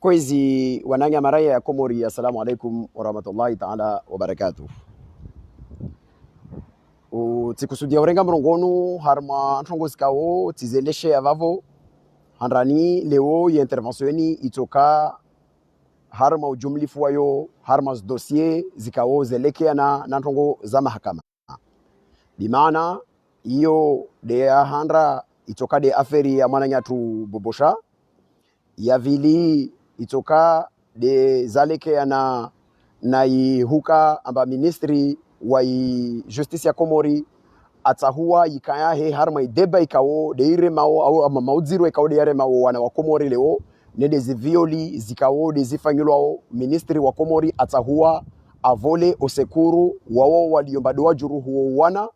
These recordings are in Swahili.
Kwezi wananya maraya ya Komori, assalamu alaikum warahmatullahi ta'ala wabarakatuh. Tikusudia urenga mrongonu harma ntongo zikao tizeleshe avavo handrani leo ya interventioni itoka harma ujumlifu wayo harma dossier zikao zelekea na ntongo za mahakama. Bimaana iyo de handra itoka de aferi ya mwananyatu bobosha ya vili itoka de zalekea na ihuka amba ministri wa justice ya Komori atahua ikaya he harma ideba ikao de iremao au ama maudziro ikao de iremao wana wa Komori leo nede zivioli zikao de zifanyulwao ministri wa Komori atahua avole osekuru wao waliomba doa juruhu wana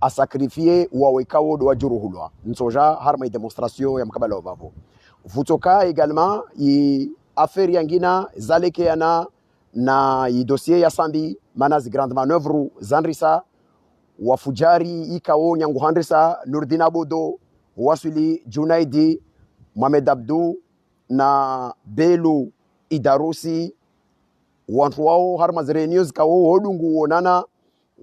asakrifie wawekao doa juruhulwa nsoja harma demonstration ya mkabala wavo vutoka également i affaire yangina zalekeana na i dossier ya sambi mana zi grande manœuvre zanrisa wafujari ikao nyangu handrisa Nurdina Bodo wasuli Junaidi Mohamed Abdou na Belu Idarusi wantu wao harma zirenios kao hodungu wonana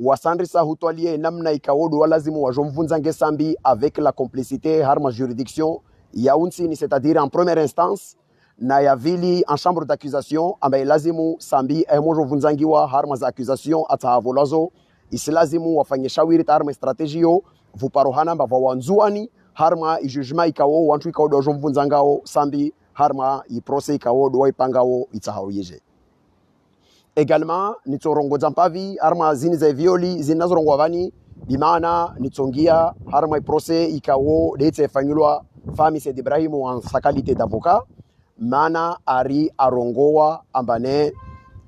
wasandrisa hutwalie namna ikaodo walazimu wajomvunza ngesambi avec la complicité harma juridiction ya unsini, c'est-à-dire en première instance na ya vili en chambre d'accusation ambaye lazimu sambi mojo vunzangiwa harma za accusation atahavolazo isilazimu wafanye shawiri harma strategio vuparohana mbava wanzuani harma i jugement ikao wantu ikao dojo mvunzangao sambi harma i procès ikao do ipangao itahawiyeje. Également nitorongo zampavi harma zini za violi zinazorongwa vani bimana nitongia harma i procès ikao deite fanyulwa Fami Said Ibrahim en sa qualité d'avocat mana ari arongoa ambane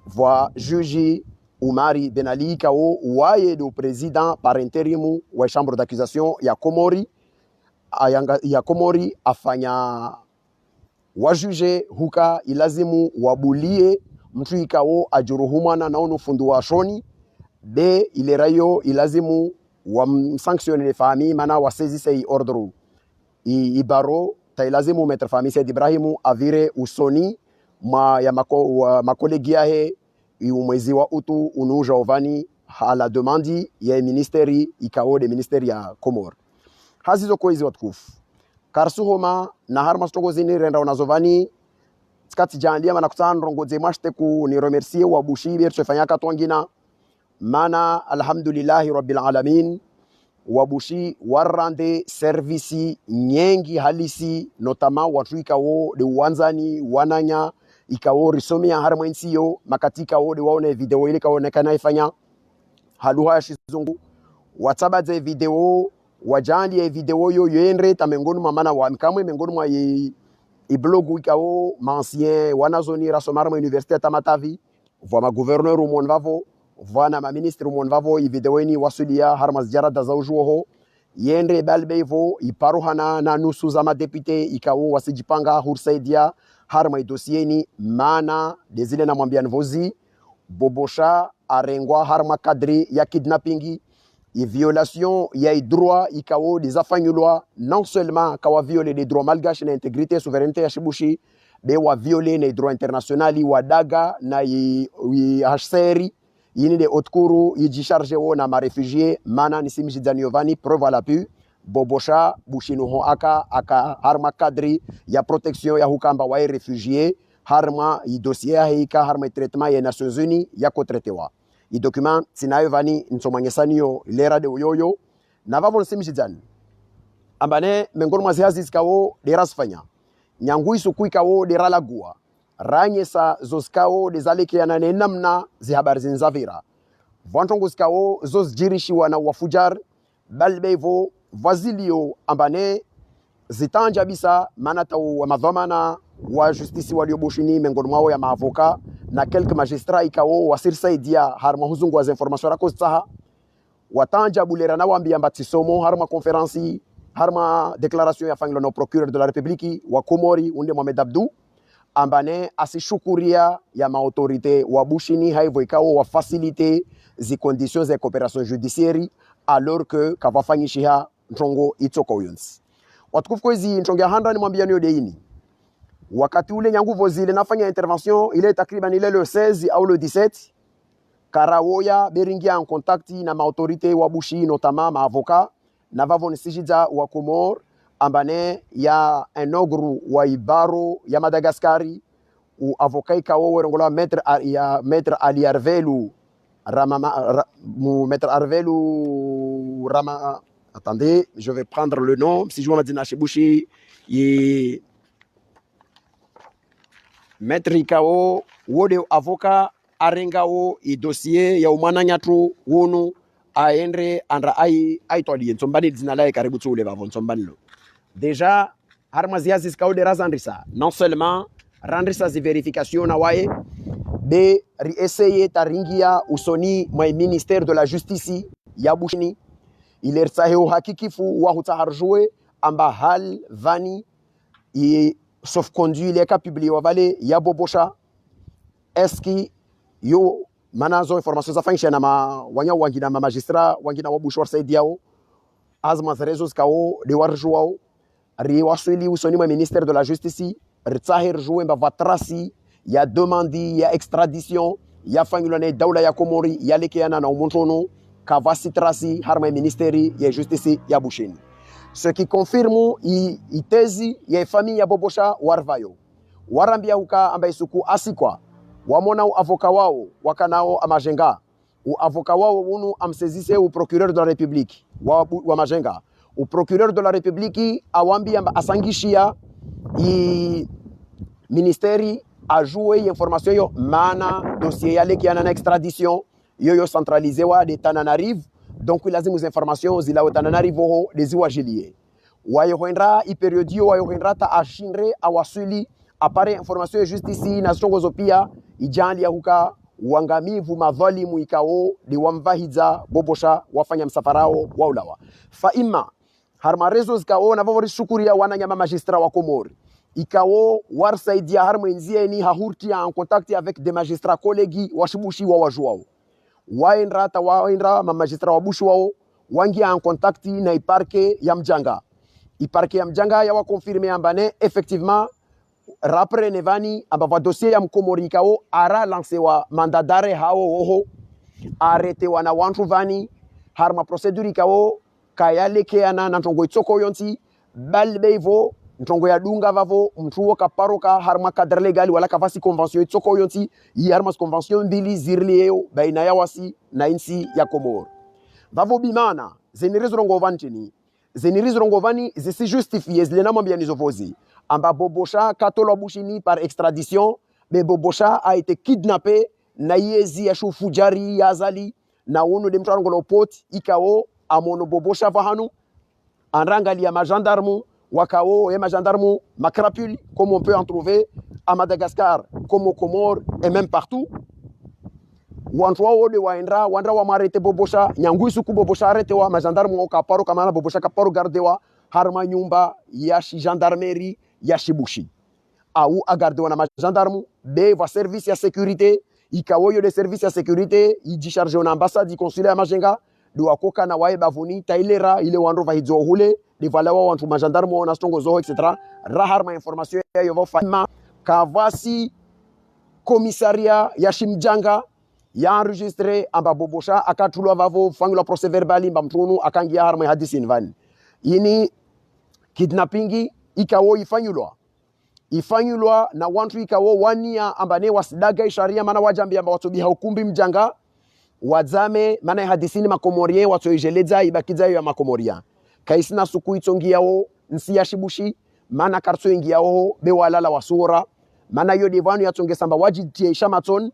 voa juji Umari Benali kao waye do président par intérim wa chambre d'accusation ya Komori ya Komori afanya wa juge huka ilazimu wabulie mtu ikao ajuruhumana na ono fundu wa shoni be ile rayo ilazimu wa sanctionner les familles mana wa saisir ordre ibaro tailazimu Maître Fami Said Ibrahimu avire usoni ya makolegi yahe mwezi wa utu unuja ovani hala demandi ya ministeri ikao de ministeri ya Komor hazizo koizi watukufu karsuhoma na harma stongo zini renda unazovani skati jandia mana kutana rongo zemashte ku ni remercier wa bushi bercho fanyaka twangina mana alhamdulillahi rabbil alamin wabushi warande servisi nyengi halisi notama watu ikao de uwanzani wananya ikao risomia harma insiyo makatika wo de waone video ile kaonekana ifanya haluha ya shizungu watabaze video wajandi ya video yo yendre tamengonu mamana wa mkamwe mengonu mwa iblogu ikao mancien wanazoni rasomarma université tamatavi vwa ma gouverneur au monvavo vwana ma ministre monvavo i video ni wasulia harmas jarada za ujuho yendre balbevo iparuhana na nusu za madepute ikao wasijipanga hursaidia harma idosieni mana dezile na mwambia nvozi bobosha arengwa harma kadri ya kidnappingi i violation ya droit ikao desafanyulwa non seulement kawa violer les droits malgaches na intégrité souveraineté ya shibushi be wa violer les droits internationali wadaga na HCR yini de otkuru yijicharge wo na marefugie mana nisimjidani yovani preuve à l'appui bobosha bushinuho aka harma kadri ya protection ya hukamba wa refugie harma i dossier ya hika harma traitement ya Nations Unies ya kotretewa i document sinayo vani nsomanyesaniyo lera de uyoyo na vavo nisimjidani ambane mengonu mazihazi zikawo de rasfanya nyangui sukui kawo de ralagua ranyesa zoskao dezaleke ya nane namna zihabari zinzavira vantongo skao zosjirishiwa na wafujar balbevo vazilio ambane zitanja bisa manata wa madhamana wa justice walioboshini mengoni mwao ya maavoka na quelques magistrats ikao wasirsaidia harma huzungu wa information rakostaha watanja bulera na wambia mbatisomo harma konferensi harma declaration ya fanglo na procureur de la république wa Komori unde Mohamed Abdou ambane asishukuria ya maautorité wa bushini haivo ikao wa faciliter zi conditions de coopération judiciaire alors que kavafanyishiha ntongo itoko yons watukufu kwezi ntongo ya handa ni mwambia niyo deini wakati ule nyanguvo zile nafanya intervention ile takriban ile le 16 au le 17 karawoya beringia en contact na autorité wa Bushi notamment ma avocat na vavon sijida wa Komor ambane ya un ogre wa Ibaro ya Madagascari ou avocat kawo werongola maître Ali Arvelu maître Arvelu Rama. Attendez, je vais prendre le nom. Si je vois Madina Shibushi, et Maître Ikao, wode avocat, arengao, et dossier, ya umana nyatru, wonu, aendre, andra ai toali, nsombani dinala e kaributu le vavon, nsombani lo. Déjà, harmazia ziskao de razandrisa. Non seulement, randrisa zi vérification na wae, be essayer taringia usoni mwa ministère de la justice, ya Bushini, il est saheo hakikifu wa hutaharjwe amba hal vani et sauf conduit les cas publiés wa vale ya bobosha eski yo manazo information za fanisha na wanya wangina ma magistrat wangina wabushwa saidiao azma zrezo skao de warjwao ri wasuli usoni ma ministère de la justice ritahir jouer mba vatrasi ya demandi ya extradition ya fangulane dawla ya Komori ya lekeana na umontrono kavasi trasi harma ministeri ya justice ya Bushini. Ce qui confirme itezi ya famille ya bobosha warvayo. Warambia uka amba isuku asikwa. Wamona u avoka wao wakanao amajenga. U avoka wao unu amsezise u procureur de la République wa majenga. U procureur de la République awambi amba asangishia i ministeri ajoué information yo mana dossier yale qui en extradition yo centralisé wa de Tananarive. Donc il lazima information zila Tananarive ho de ziwajilie wayohendra iperiodi wayohendra ta ashinre awasuli apare information ya justice na songozo pia ijali ya huka uangamivu madhalimu ikao de wamvahiza bobosha wafanya msafarao waulawa fa ima harmarezo zikao na vavori shukuria wananyama magistrat wa Komori ikao warsaidia harmenzia ni hahurti en contact avec des magistrats collègues washibushi wa wajuao waendra ma magistrat wa bushi wao wangia en contact na iparke ya mjanga ya wa confirmer ambane effectivement rapre nevani amba dossier ya mkomori ikao ara lancé wa mandat d'arrêt hao oho arrêté wana wantu vani harma procédure ikao kayaleke ana na ntongo itsoko yonti balbeivo ntongo ya dunga vavo mtuo kaparoka harma cadre legal wala kavasi convention itsoko yonti yi harma convention mbili zirlieo baina ya wasi na insi ya Komoro vavo bimana zenirizo rongovantini zenirizo rongovani zisi justifie zilena mambia nizovozi amba bobosha katolo Bushini par extradition mais bobosha a été kidnappé na yezi ya shufujari ya azali na uno de mtwarongolo pot ikao amono bobosha vahanu anrangali ya magendarme wakao et magendarme macrapule comme on peut en trouver à Madagascar comme aux Comores et même partout wantwa de waendra wandra wa marete bobosha nyanguisu ku bobosha arete wa magendarme wa kaparo kama na bobosha kaparo gardewa harma nyumba ya gendarmerie ya Shibushi au agardewa na magendarme be va service ya sécurité ikawoyo de service ya sécurité ijicharge na ambassade du consulat ya Majenga do akoka na wae bavuni tailera ile wandro vahidzo hule de valawa wantu magendarme na stongo zo etc raharma information ya yovo fama kavasi commissariat ya Shimjanga ya enregistré amba bobosha akatulwa vavo fangula procès verbal mba mtunu akangia harma hadisi invani ini kidnapping ikawo ifanyulwa na wantu ikawo wania ambane wasidaga sharia mana wajambi amba watobiha ukumbi mjanga wadzame mana hadisini makomorie watoijeleza ibakiza ya makomoria kaisina suku itongiao nsi ya Shibushi mana karso ingiao be walala wasura mana yo devanu yatonge samba wajitie shamaton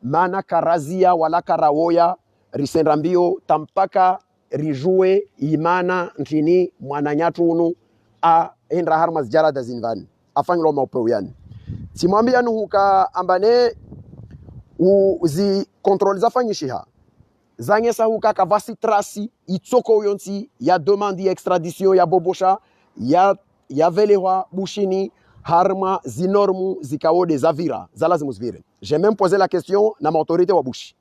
mana karazia wala karawoya risendambio tampaka rijue imana ntini mwananyatu unu a endra harmas jarada zinvani afanglo maupewani simwambia nuhuka ambane uzi control zafanyishiha zanyesa huka kavasi trasi itsoko yonti ya demande extradition ya bobosha ya velewa Bushini harma zinormu zikawo de zavira zalazimu zvire. J'ai même posé la question na autorité wa Bushi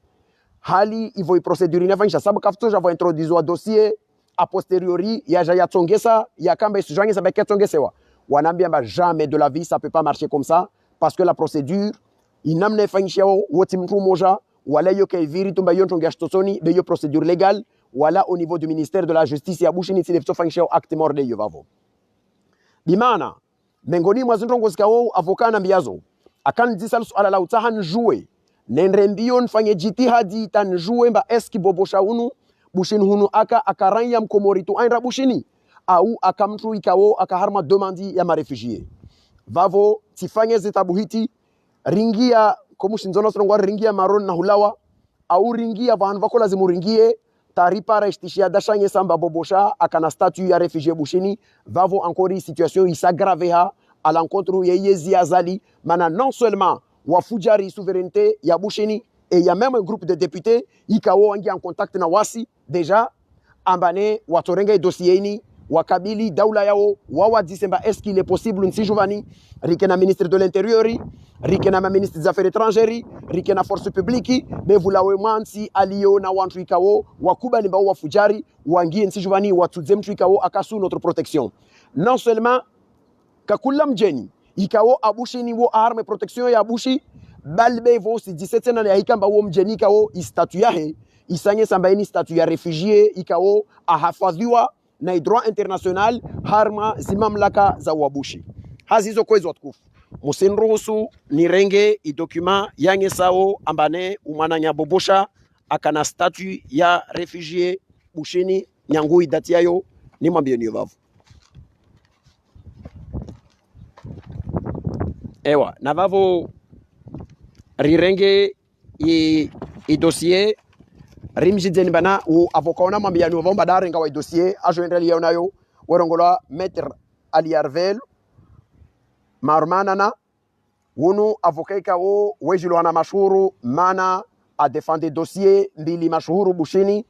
hali ivo procédure inafanyisha sababu kafto javo introduire dossier a posteriori ya jaya tsongesa ya kamba isujangesa beke tsongesewa wanambia jamais de la vie ça peut pas marcher comme ça parce que la procédure inamna ifanyisha wote mtu mmoja wala yo kaiviri tumba yo ntonga stosoni be yo procédure légale wala au niveau du ministère de la justice ya bushini tile fanyisha acte morde yo vavo bimana mengoni mwa zintongo zikao avoka na mbiazo akan disal suala la utahan jouer nendre mbio nfanye jitihadi tan jouer mba eski bobosha unu bushin hunu akaranya mkomoritu ainra bushini au akamtu ikao akaharma demandi ya marefugie vavo tifanye zitabu hiti ringia komushinzono songo ringia maron na hulawa au ringia van vako lazimu ringie taripa restishia dashanye samba bobosha akana statut ya refugie bushini vavo encore situation s'aggrave ha à l'encontre ya yezi azali mana non seulement wafujari souveraineté ya bushini et il y a même un groupe de députés ikao wangi en contact na wasi déjà ambane watorenge dossier ni wakabili daula yao wawa disemba est-ce qu'il est possible nsi juvani rikena ministre de l'intérieur rikena ministre des affaires étrangères rikena force publique mais vous lawe mwansi alio na wantu ikao wakuba ni bawa fujari wangie nsi juvani watuze mtu ikao akasu notre protection non seulement kakula mjeni ikao abushi wo arme protection ya abushi balbe vo si 17 na ikamba wo mjeni ikao statut yahe isanye sambaini statut ya réfugié ikao ahafadhiwa na droit international harma zimamlaka za wabushi hazizo kwezo watukufu musinruhusu nirenge i document yange sao ambane umana bobosha akana statut ya réfugié bushini nyangui dati yayo ni mwambie ni vavu ewa na vavo rirenge i dossier rimjideni bana u avocat mwambia ni vomba darenga wa dossier ajoindre liyo nayo werongola maître Ali Arvel marmanana wunu avocat kao wejilo wana mashuru mana a défendre dossier mbili mashuru bushini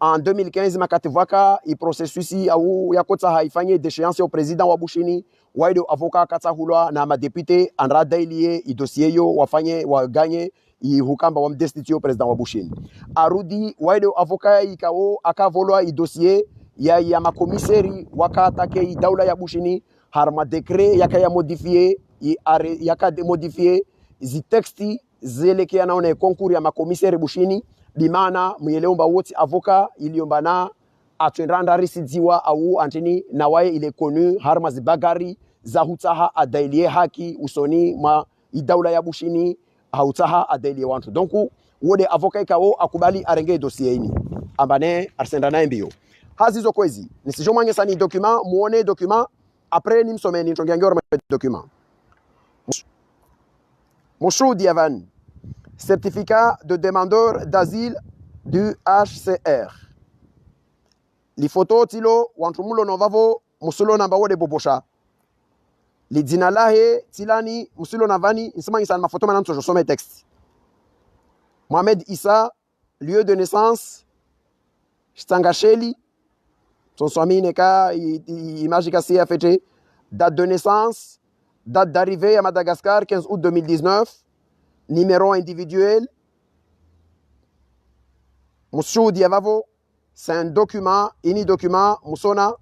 en 2015 makativaka i processus au yakota haifanye déchéance au président wa bushini waido avocat katahulwa na madepute andra dailie i dossier yo wafanye waganye i hukamba wa mdestitue président wa bushini arudi waido avocat ikao akavolwa i dossier ya makomiseri wakatake i daula ya bushini harma décret yakaya modifier yakade modifier zi texti zelekea naone concours ya makomiseri bushini bimana muyeleomba wote avocat iliombana atwendrandari risidziwa au antini nawaye il est connu harma zibagari za hutaha adailie haki usoni ma idaula ya bushini hautaha adailie wantu donc wode avocat kao akubali arenge dossier ini ambane arsendana mbio hazizo kwezi nisijomanye sani document muone document après ni msomeni ntongiangora document Mouchou Diavan certificat de demandeur d'asile du HCR li photo tilo wantumulo novavo musulo namba wode bobosha li jina lahe tilani musulo navani nsema ngisana mafoto mananto je somme texte Mohamed Issa lieu de naissance Stangasheli son famille ka image ka CFT date de naissance date d'arrivée à Madagascar 15 août 2019 numéro individuel Moussou Diavavo c'est un document ini document Moussona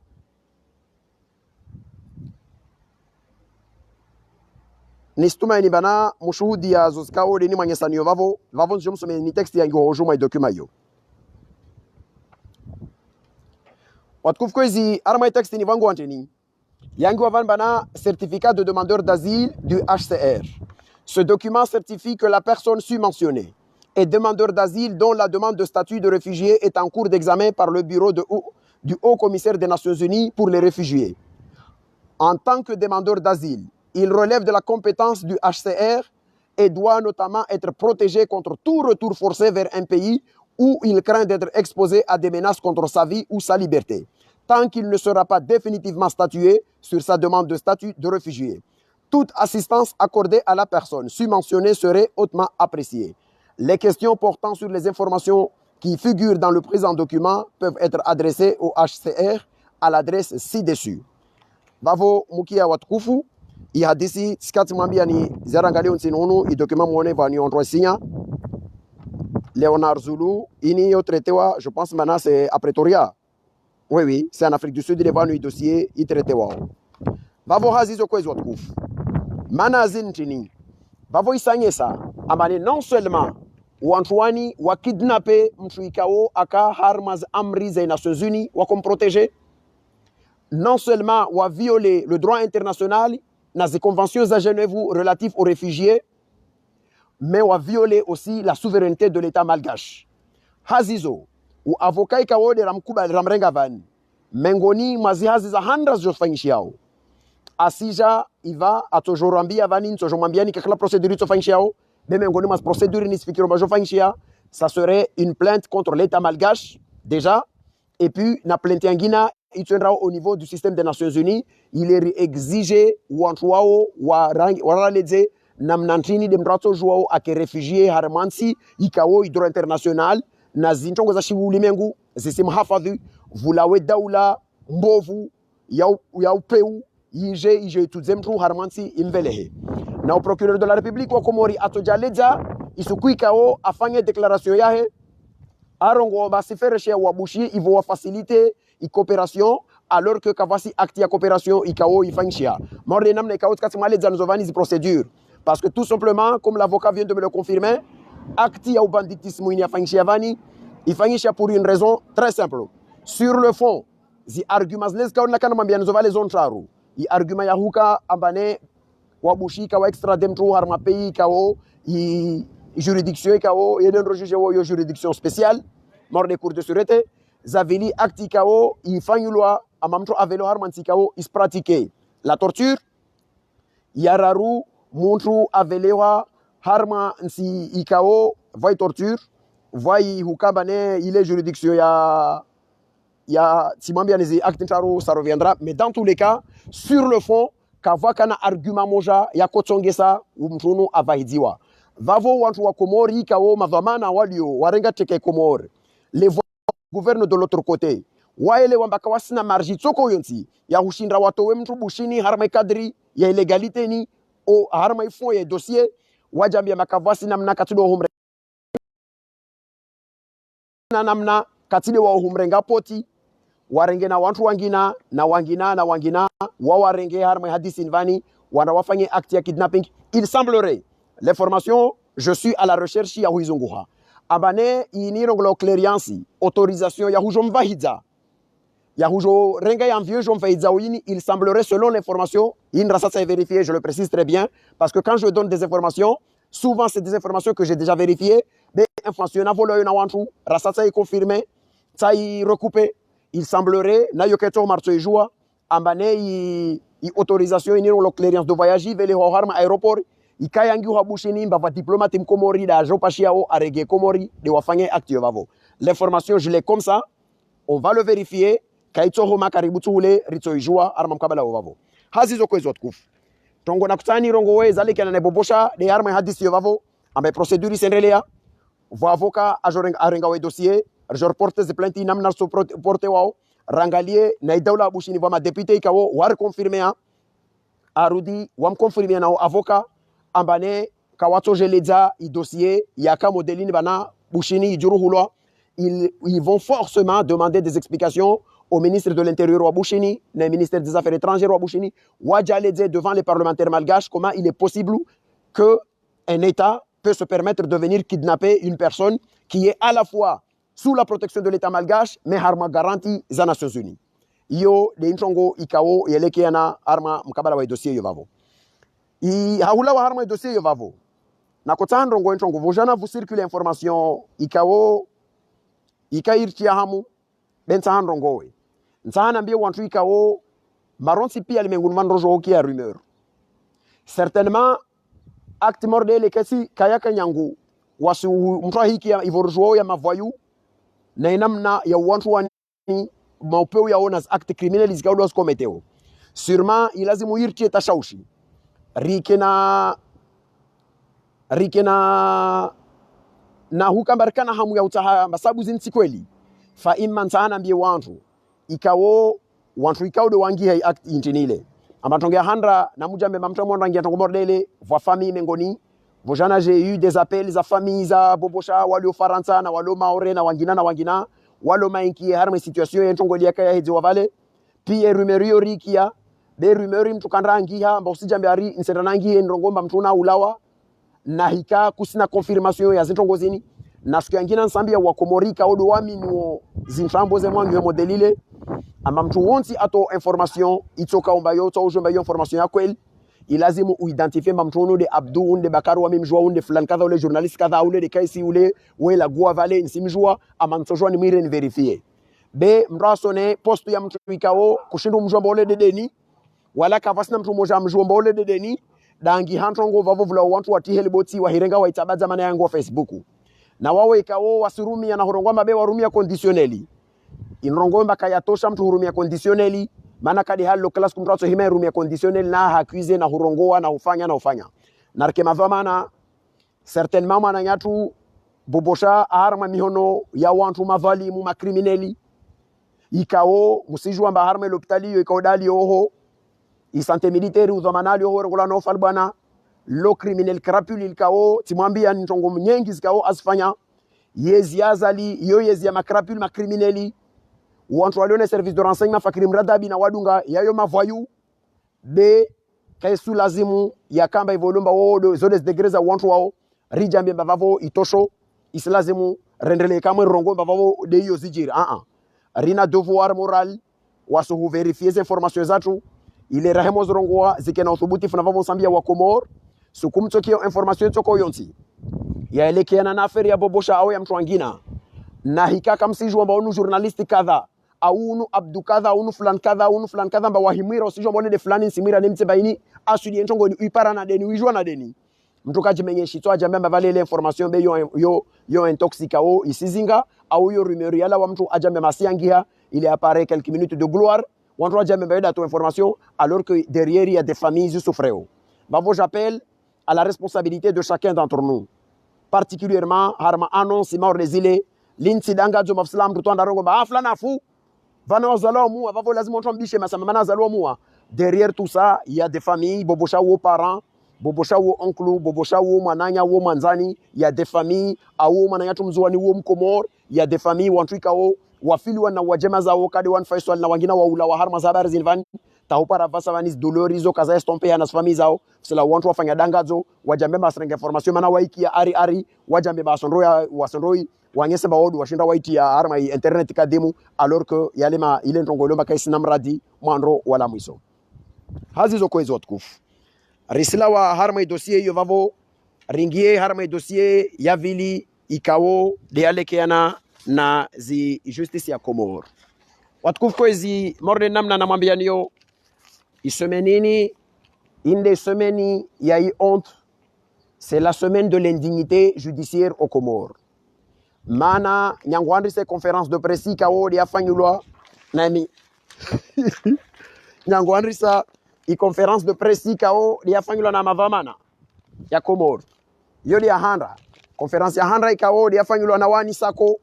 nistuma ini bana mushuhudi ya zoskao ni mwanyesanio vavo njomu some ni text yangi hojuma document yo watukufu kwezi arma text ni vangu anteni yangi wavan bana certificat de demandeur d'asile du HCR. Ce document certifie que la personne submentionnée est demandeur d'asile dont la demande de statut de réfugié est en cours d'examen par le bureau du Haut Commissaire des Nations Unies pour les réfugiés. En tant que demandeur d'asile, il relève de la compétence du HCR et doit notamment être protégé contre tout retour forcé vers un pays où il craint d'être exposé à des menaces contre sa vie ou sa liberté, tant qu'il ne sera pas définitivement statué sur sa demande de statut de réfugié. Toute assistance accordée à la personne submentionnée serait hautement appréciée. Les questions portant sur les informations qui figurent dans le présent document peuvent être adressées au HCR à l'adresse ci-dessus. Vavo mukia watukufu i hadisi skati mwambia ni zarangalio nsinunu i document mwone va ni ondro signa Léonard Zulu ini yo traitewa je pense maintenant c'est à Pretoria. Oui, c'est en Afrique du Sud, il est venu dossier, il traite. vavo hazizo kwezi watukufu mana zintini vavo isanyesa amane non seulement wantuani wa kidnapper mtu ikao aka harmaz amri za Nations Unies wa protéger, non seulement wa violer le droit international dans les conventions de Genève relatives aux réfugiés, mais wa violer aussi la souveraineté de l'État malgache. Hazizo ou avocat ikao de ramkuba ramrenga van mengoni mazi haziza handras jofanyishiao asija iva atojorambia vani tojomambiani kakla procédure tofanyishiao même ngoni mas procédure ni fikiro bajofanyishia, ça serait une plainte contre l'État malgache déjà, et puis na plainte ngina itendra au niveau du système des Nations Unies. Il est exigé wantwao waraleze namnantini de mrato jouao ake réfugié harmansi ikao droit international na zintongo za shibulimengu zisimhafadhi vulawe daula mbovu ya upeu ije tudzemtu harmansi imvelehe na o procureur de la République wa Komori atojaleza isukuikao afanye déclaration yahe arongo basifereshe wabushi ivo wa faciliter i coopération alors que kavasi acte ya coopération ikao ifanyishia morde namna ikao tkatimale zanzovani zi procédure parce que tout simplement comme l'avocat vient de me le confirmer acte ya banditisme ini afanyishia vani ifanyishia pour une raison très simple. Sur le fond zi arguments les kaona kana mambia nzovale zontraru i argument ya huka ambane wabushika wa extradem tu harma pays kao i juridiction kao yeden rejuge wo yo juridiction spéciale mort de cour de sûreté zavili acti kao i fanyulwa amamto avelo harma kao is pratiquer la torture yararu muntu avelewa harma nsi ikao vai torture vai hukabane ile juridiction ya simambia nizi acte ntaru ça reviendra, mais dans tous les cas sur le fond kava kana argument moja ya kotsongesa mtunu avaidiwa vavo wantu wa Komori kao madhamana walio warenga teke Komori les gouvernent de l'autre côté waele wambaka wasina marji tsoko yonsi ya hushinda watowe mtu bushini harma kadri ya illegalité ni o harma ifo ya dossier wajambia makavasi namna katido humre na namna katido wa humrenga poti warenge na wantu wangina na wangina wawarenge harma hadisi nvani wana wafanye acte ya kidnapping. Il semblerait, l'information, je suis à la recherche ya huizunguha abane inironglo clearance autorisation ya hujo mvahidza ya hujo renga ya vieux jom vahidza wini. Il semblerait, selon l'information, in rasasa est vérifié, je le précise très bien parce que quand je donne des informations, souvent c'est des informations que j'ai déjà vérifiées, des informations na volo na wantu rasasa est confirmé, ça y recoupé. Il semblerait na yoketo marto ejua ambane i autorisation iniro lo clearance de voyage vele ho harma aéroport ikayangi ho bushini mbava diplomate mkomori da jopashiao arege komori de wafanye acte vavo. L'information je l'ai comme ça, on va le vérifier kaito ho makaributu ule rito ejua arma mkabala vavo hazizo kwezo tukufu tongo nakutani rongo we zale kana ne bobosha de arma hadisi vavo ambe procédure sendelea vo avocat arenga we dossier je reporte ces plaintes namna so porte wao rangalie na idawla bushini vama député ikawo war confirmer arudi wam confirmer na avocat ambane kawato jeleza i dossier yaka modelini bana bushini juruhulwa. Ils vont forcément demander des explications au ministre de l'Intérieur wa bushini na ministère des Affaires étrangères wa bushini wajaleze devant les parlementaires malgaches comment il est possible que un État peut se permettre de venir kidnapper une personne qui est à la fois sous la protection de l'État malgache, mais harma garantie za Nations Unies. Iyo de intongo ikao yelekeana arma mkabala wa dossier yo vavo. I haula wa harma dossier yo vavo. Na kotandro ngo intongo vojana vous circule information ikao ikairtia hamu benta handro ngowe. Ntana mbie wantu ikao maronsi pia limengunu manrojo kia rumeur. Certainement acte mordele kasi kayaka nyangu wasu mtwa hiki ya ivorjo ya mavoyu na namna ya wantu wani maupeu ya onas acte criminel izikaudos kometeo. Sûrement ilazimu yirtie tashaushi rikena na hukambarikana hamu ya utaha masabu zinti kweli fa imma ntana mbie wantu ikawo wantu ikaude wangi hai act intinile amatongea handra na mujambe mamta mwanda ngia tongomordele vo famille mengoni vojana. J'ai eu des appels za famille za bobosha walio faransa na walio maore na wangina walo mainki harma situation ya ntongolia kaya hezi wavale pia rumerio rikia be rumeur mtu kanrangiha mba usijambiari nseranangihe nrongomba mtu na ulawa na hika kusina confirmation ya zintongozini na siku yangina nsambia wa komorika odo waminu zintrambo ze mwangu ya modelile ama mtu wonti ato information itoka omba yo to ujomba yo information ya kweli ilazimu uidentifier mba mtu de Abdou unde Bakaru wa mimjua unde fulani kadha ule journalist kadha ule de kaisi ule wela gua vale nsimjua ama mtojua ni mwire ni verifier be mrasone postu ya mtu ikao kushindu mjomba ule dedeni wala kavasina mtu moja mjomba ule dedeni dangi hantongo vavo vula wantu watiheli boti wa hirenga wa itabaza mana yangu wa Facebook na wawe ikao wasirumia na hurongoma be warumia conditionneli inrongomba kayatosha mtu hurumia conditionneli mana kadi halo class kumtrato hima hurumia conditionnel na hakuize na hurongoa na ufanya na rkema vamana certainement mana nyatu bobosha arma mihono ya wantu mavalimu makrimineli ikao musijua mba harma l'hôpital yo ikao dali oho isante militaire udhamanali oho ngola no falbana lo criminel crapule ikao timwambia ntongo nyengi zikao asfanya yezi azali yo yezi ya makrapule makrimineli wantu walione service de renseignement fakiri mradabi na wadunga yayo mavoyu be kaisu lazimu ya kamba ivolumba wodo zodes degreza wantu wao rijambe mbavavo itosho islazimu rendele kamwe rongo mbavavo de hiyo zijiri rina devoir moral wasu verifier information zatu ile rahemo zorongoa zikena uthubuti funavavo sambia wa Komor sukumtokio information toko yonti yaelekeana na aferi ya bobosha au ya mtu wangina na hikaka msiju ambao nu journalisti kadha au nu Abdou kadha au nu fulan kadha mba wahimira usiju mbone de fulani nsimira nemte baini asudi entongo ni uipara na deni uijua na deni mtu kajimenyeshi to ajambia vale ile information be yo intoxicao isizinga au yo rumeur yala wa mtu ajambia masiangia il apparaît quelques minutes de gloire wantu ajambia baida to information alors que derrière il y a des familles souffrent. Bavo j'appelle à la responsabilité de chacun d'entre nous particulièrement harma annonce mort les îles l'incidanga jo mafslam to ndarongo ba afla nafu vana zalomu avavo lazima mtu mbishe masamana zalomu derrière tout ça il y a des familles bobosha wo parents bobosha wo oncle bobosha wo mananya wo manzani il y a des familles au mananya tumzuani wo mkomor il y a des familles wantuika wo wafili wana wajema za wo kadi wan faisal na wangina wa ula wa harma zabar zinvan taupara vasa vanis dolorizo kaza estompe na famille zao sila wantu wafanya dangazo wajambe masrenga information mana waiki ya ari wajambe basonroya wasonroi wanyese baodu washinda waiti ya harma internet kademu alors que yalema ile ntongolo makaisi namradi mwandro wala mwiso hazizo kwezo tukufu risila wa harma dossier yo vavo ringie harma dossier ya vili ikao de alekeana na zi justice ya Komor watukufu kwezi morde namna namwambia niyo isemenini inde semeni ya i honte c'est la semaine de l'indignité judiciaire au Comores mana nyangwandri se conférence de presse kao dia fanyulwa nami nyangwandri sa i conférence de presse kao dia fanyulwa na mavamana ya Comores yo dia handra conférence ya handra kao dia fanyulwa na wani sako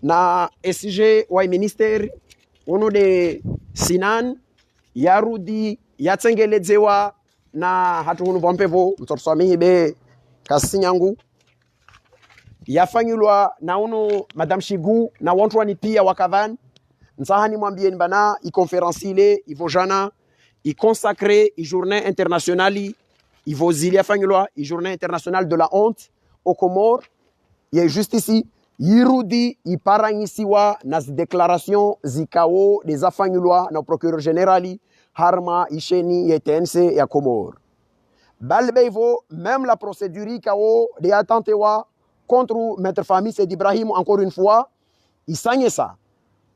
na SG wa ministère uno de Sinan yarudi yatsengeledzewa na hatu hunu vampevo mtorswamihi be kasinyangu yafanyulwa na uno madame Shigu na wantu wani pia wakadhan nsahani mwambie nbana i conference ile ivo jana i consacré i journée internationale ivo zili yafanyulwa i journée internationale de la honte au Comores ya justice yirudi iparangisiwa na declaration zikao des afanyulwa na procureur générali harma isheni ya TNC ya Comores balbeivo même la procédure kao de attentewa contre maître famille Said Ibrahim encore une fois isanyesa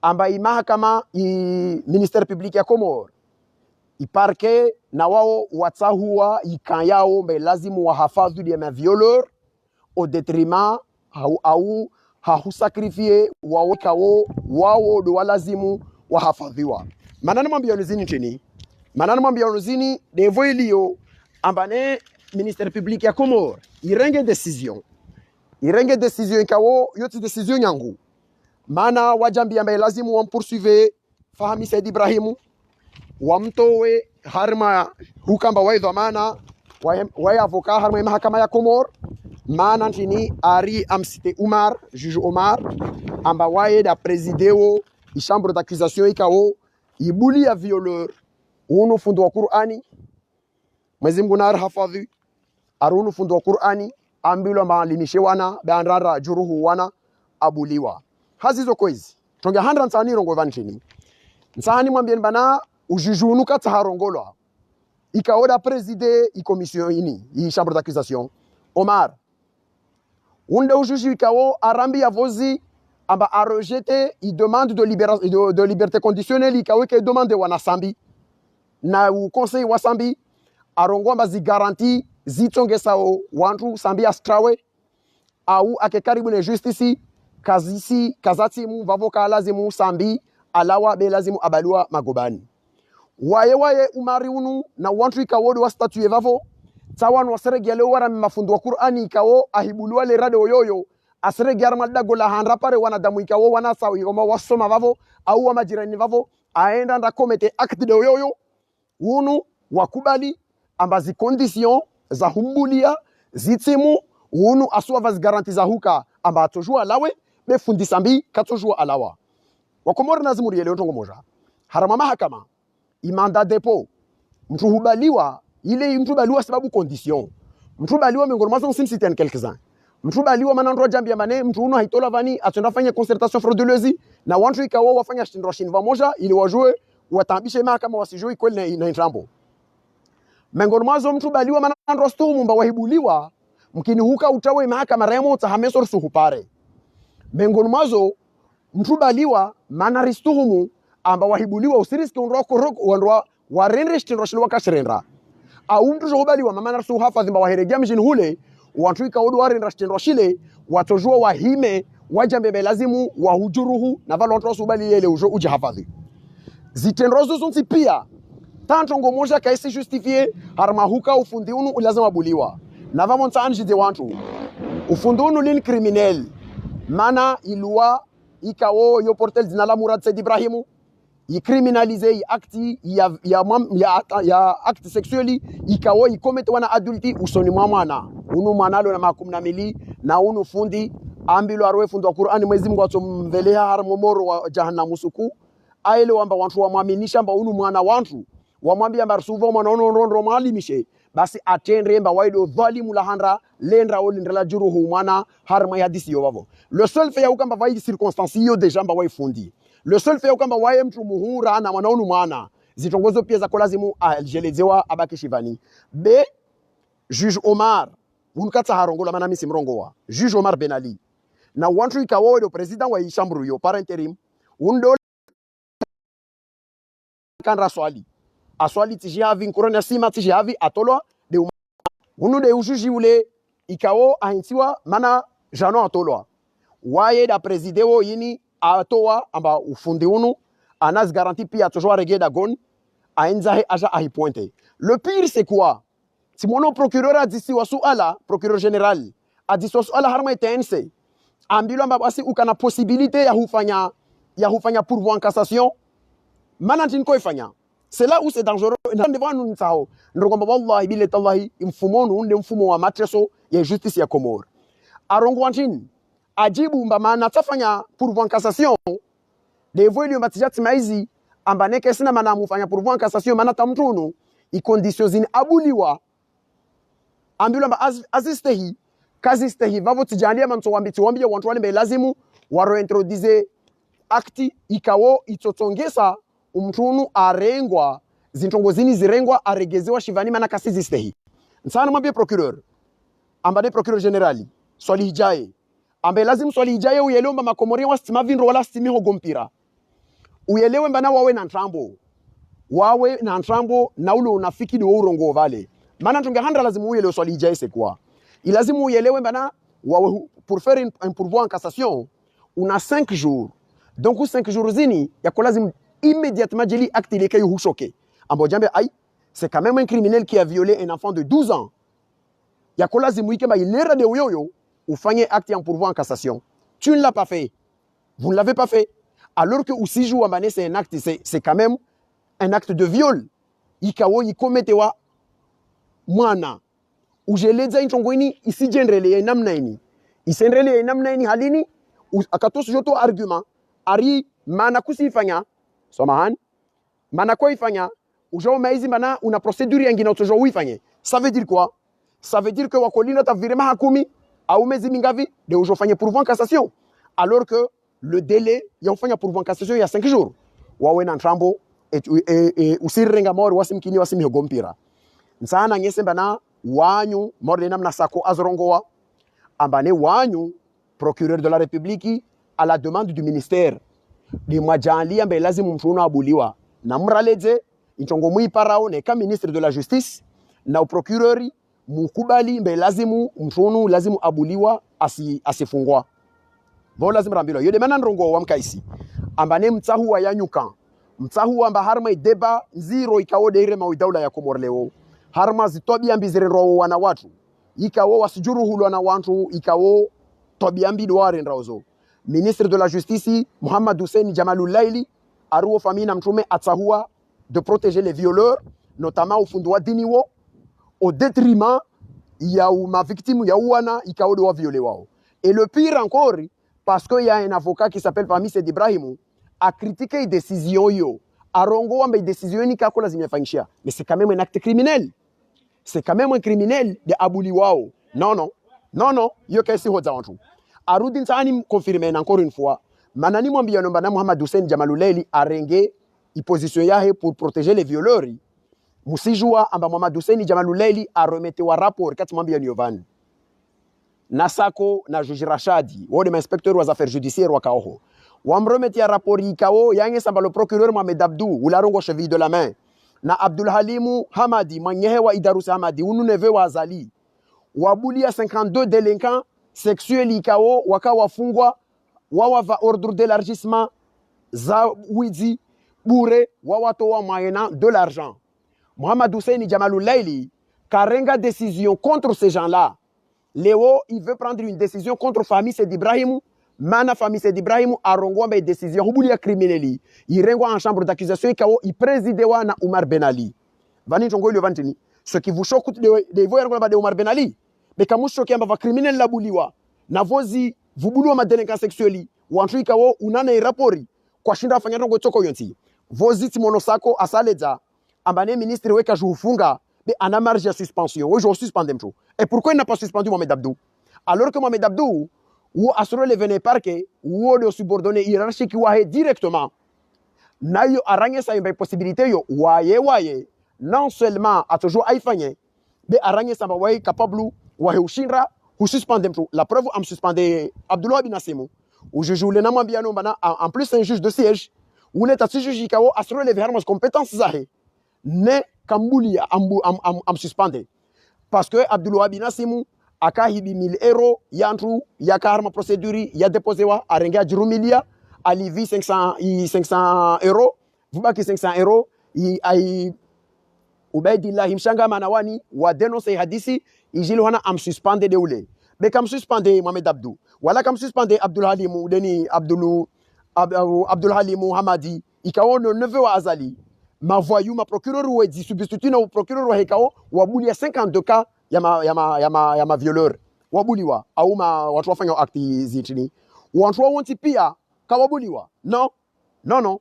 amba mahakama i ministère public ya Comores i parquet na wao watsahua ikanyao mbe lazimu wahafadhi ya violeur au détriment au hahusakrifie wawekao wao do walazimu wahafadhiwa manani mwambia nuzini chini manani mwambia nuzini devo ilio ambane ministère public ya Comores irenge décision kao yoti décision yangu mana wajambia mbe lazimu wampoursuive Fahmi Said Ibrahim wamtowe harma hukamba waidha mana wa avoka harma mahakama ya Comores mana ntini ari amsite Umar juge Omar amba waye da presideo i chambre d'accusation ikao ibuli ya violeur unu fundo wa Qur'ani Mwenyezi Mungu nar hafadhi arunu fundo wa Qur'ani ambilwa maalimishe wana beanrara juruhu wana abuliwa hazizo kwezi tonge 100 sani rongo vanchini nsani mwambien bana ujujunu katsaharongolwa ikaoda preside i commission i chambre d'accusation Omar unde ujuju ikawo arambi ya vozi amba a rejeté i demande de liberté conditionnelle ikawe ke demande wana sambi na u conseil wa sambi arongo amba zi garantie zitonge sao wantu sambi astrawe au ake karibu na justice kazisi kazatimu vavoka lazimu sambi alawa be lazimu abalua magobani waye umari unu na wantu ikawodo wa statue vavo tawan waseregele wara mafundo wa Qur'ani ikawo ahibulwa le rade oyoyo aserege arma dago la handra pare wana damu ikawo wana sawi kama wasoma vavo au wa majirani vavo aenda nda komete acte de oyoyo unu wakubali ambazi condition za humbulia zitimu unu aswa vaz garanti za huka amba atojua alawe be fundisambi katojua alawa wakomori nazimu riele ntongo moja harama mahakama imanda depo mtu hubaliwa ile mtu baliwa sababu condition mtu baliwa miongoni mwa simsitian quelques-uns mtu baliwa manandro jambia mane mtu uno haitola vani atenda fanya concertation frauduleuse na wantu ikawa wafanya shindro shinva moja ili wajue watambishe mahakama wasijue kweli na intrambo miongoni mwa mtu baliwa manandro stumu mba wahibuliwa mkini huka utawe mahakama remo tahamesor suhupare miongoni mwa mtu baliwa manaristuhumu amba wahibuliwa usiriski unroko wanrwa warendre shindro shinwa kashrendra au mtu jobali wa mama narsu hafadhi mba waheregia mjini hule watu ikaodo warendra shindro shile watojua wahime wajambe lazimu wahujuruhu na valo watu subali yele uje hafadhi zitendrozo zonti pia tantongo moja kaisi justifier harmahuka ufundi unu lazima abuliwa na vamo ntaanji de wantu ufundi unu lin criminel mana ilua ikawo yo portel dinala Murad Said Ibrahimu icriminalize i acti ya acte sexueli ikawo ikomete wana adulti usoni mwa mwana unu mwanalo na makumna mili na unu fundi ambilo arwe fundi wa Qur'ani Mwenyezi Mungu atomvelea harmomoro wa jahannam usuku aile wamba wantu wamwaminisha mba unu mwana wantu wamwambia marsuva mwana unu nrondo mwalimishe basi atendre mba waido dhalimu la handra lendra olindra la juruhu mwana harma ya disi yo wavo le seul fait ya ukamba vai circonstance yo deja mba wai fundi le seul fait ukamba wae mtu muhura na mwanaunu mwana zitongozo pia za kolazimu aljelezewa abaki shivani be juge Omar unkata harongola mana misi mrongowa juge Omar Ben Ali na wantu ikawo do president wa ishambru yo par interim undo kanra swali aswali tijihavi nkurona sima tijihavi atolwa de unu de ujuji ule ikawo ahintiwa mana jano atolwa waye da presideo yini atoa amba ufundi unu anas garanti pia toujours regeda gon ainzahe aja ahipointe le pire c'est quoi si mon procureur a dit si wasuala procureur général a dit wasuala harmaitense ambilo amba basi ukana possibilité ya hufanya pourvoi en cassation manantin ko ifanya c'est là où c'est dangereux devant nous nsao ndogomba wallahi billahi mfumonu unde mfumo wa matreso ya justice ya Komoro arongo wantin ajibu mba maana tafanya pourvoi en cassation devo ile matijati maizi amba neke sina maana mufanya pourvoi en cassation maana tamtunu i conditions zini abuliwa ambilo mba azistehi kazistehi vavo tijalia manto wambiti wambia wantu wale lazimu waro introduce acti ikawo itotongesa umtunu arengwa zintongo zini zirengwa aregezewa shivani maana kasizistehi nsana mwambie procureur amba de procureur generali swali hijaye ambe lazima swali hijaye uyelewe mba makomoria wa stima vinro wala stimi hogompira uyelewe mba na wawe na ntrambo na ule unafiki ni urongo vale maana tunge handra lazima uyelewe swali hijaye c'est quoi il lazima uyelewe mba na wawe pour faire un pourvoi en cassation una 5 jours donc 5 jours zini yako lazima immédiatement jeli acte les kay hushoke ambo jambe ay c'est quand même un criminel qui a violé un enfant de 12 ans yako lazima ikema ilera de yoyo ufanye acte en pourvoi en cassation. Tu ne l'as pas fait. Vous ne l'avez pas fait. Alors que aussi joue amane c'est un acte, c'est quand même un acte de viol. Ikawo ikometewa mwana. Ujeleza inchongweni isi jenrele namna ini. Isenrele namna ini halini akatos joto argument ari mana kusifanya. Somahan. Mana ko ifanya ujao maizi mana una procédure yangine utojo uifanye. Ça veut dire quoi? Ça veut dire que wakolina ta virema hakumi au mezi mingavi de ujo fanye pourvoi en cassation. Alors que le délai ya ufanya pourvoi en cassation il y a 5 jours. Wawe na ntrambo et usirenga mori wasimkini wasimihogompira. Nsana ngese bana wanyu morde namna sako azrongoa ambane wanyu procureur de la République à la demande du ministère de majali ambe lazimu mtuno abuliwa na mraleze inchongo muiparao neka ministre de la justice na procureur mukubali mbe lazimu mtuno lazimu abuliwa asifungwa bo lazimu rambilo yode mana ndrongo wa mkaisi ambane mtahu wa yanyuka mtahu amba harma deba zero ikawode ire mawidaula ya komorleo harma zitobia mbizirero wana watu ikawo wasijuru hulwa na watu ikawo tobia mbido warendraozo. Ministre de la Justice Mohamed Hussein Jamalul Laili aruo famina mtume atsahua de protéger les violeurs notamment au fundwa diniwo au détriment ya ma victime ya wana ikawo de wa violer wao. Et le pire encore parce qu'il y a un avocat qui s'appelle Fami Sed Ibrahim a critiqué une décision yo arongo amba décision ni kakola zimefanyisha mais c'est quand même un acte criminel. C'est quand même un criminel de abuli wao. Non, non. Non, non. Yo kesi hoza wantu. Arudi nsani confirmer encore une fois. Manani mwambia nomba na Mohamed Hussein Jamalul Laili arenge position yahe pour protéger les violeurs. Musijua amba Mohamed Hussein Jamalul Laili a remettre wa rapport kati mwambia Nyovan. Nasako na juge Rachadi, wode inspecteur wa affaires judiciaires wa kaoho. Wamremetia rapport ikao yange samba le procureur Mohamed Abdou ou la rongo cheville de la main. Na Abdul Halimu Hamadi manyehe wa Idarus Hamadi unu neve wa Azali wabulia 52 délinquants sexuels ikao wakawafungwa wawa va ordre d'élargissement za wizi bure wawatoa moyennant de l'argent. Mohamed Hussein Jamalul Laili karenga décision contre ces gens-là. Léo il veut prendre une décision contre Fami Sed Ibrahim. Mana Fami Sed Ibrahim arongwa ba décision hubulia crimineli irengwa en chambre d'accusation ikawo i présidewa na Omar Ben Ali vani tongo ile vantini ce qui vous choque de voir ngwa ba de Omar Ben Ali mais kamu choque amba va criminel la buliwa na vozi vubulwa ma délinquance sexuelle wantu ikawo unana rapori kwa shinda fanya tongo toko yonti vozi timono sako asaleza ambane ministre weka jufunga be ana marge de suspension oui je suspends mtu et pourquoi il n'a pas suspendu Mohamed Abdou alors que Mohamed Abdou ou assurer le vené parquet ou le subordonné hiérarchique wahe directement na yo aranye sa yombe possibilité yo waye non seulement a toujours aifanye be aranye sa waye capable wahe ushinra ou suspendre mtu la preuve am suspendre Abdullah bin Asimu ou je joue le nama biano bana en plus un juge de siège ou l'état juge ikawo assurer le vermas compétences zahe ne kambulia am suspendre parce que Abdullah bin Asimu akahibi 1000 euros yantru yakarma procédure ya déposé wa arenga jirumilia alivi 500 euros vubaki 500 euros ai Ubaidillah mshanga manawani wa dénoncer hadisi ijili wana am suspendre de ule be kam suspendre Mohamed Abdou wala kam suspendre Abdul Halim deni Abdul Halim Hamadi ikawono neveu wa Azali ma voyou ma procureur ou di substitut na procureur wa hekao wabulia 52 cas yama violeur wabuliwa au ma watu wafanya akti zitini watu wanti pia kawabuliwa non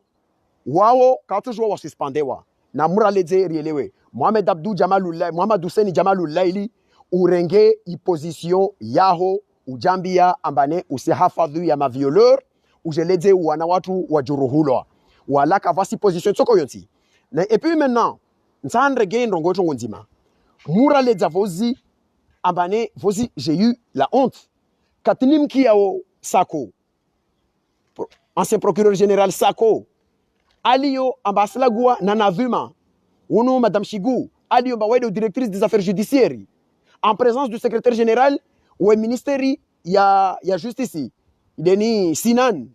wao ka toujours wa suspendewa na muraleze rielewe Mohamed Abdou Jamalul Laili Mohamed Hussein Jamalul Laili urenge iposition yaho ujambia ambane usihafadhu ya ma violeur ujeleze wana watu wajuruhulwa wala ka vasi position tsoko yonti et puis maintenant nsandre gain rongo tongo nzima muraleza vozi ambane vozi j'ai eu la honte katinim kiao Sako ancien procureur général Sako aliyo ambaslagua na navuma uno madame Chigou aliyo bawedo directrice des affaires judiciaires en présence du secrétaire général ou ministère ya justice deni Sinan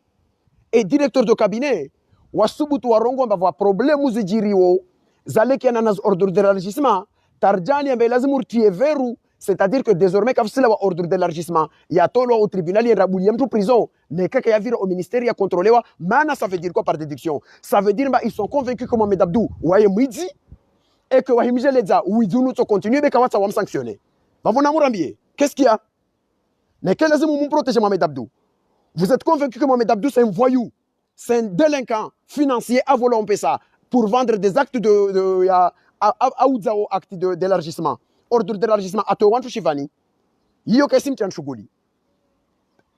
et directeur de cabinet wasubutu warongo mbava problème zijiriwo zaleki na ordre d'élargissement tarjani ambe lazimu tie veru c'est-à-dire que désormais quand cela ordre d'élargissement ya tolo au tribunal ya rabuli mtu prison ne kaka ya vire au ministère ya contrôlewa mana ça veut dire quoi par déduction ça veut dire ils sont convaincus que Mohamed Abdou waye mwidi et que wahimije leza ouidunu to continuer be kawata wam sanctionner bavona murambie qu'est-ce qu'il y a ne quel lazimu mu protéger Mohamed Abdou vous êtes convaincus que Mohamed Abdou c'est un voyou c'est un délinquant financier à voler on peut ça pour vendre des actes acte d'élargissement. Ordre d'élargissement à Towantu Shivani. Hiyo kesi mtian shughuli.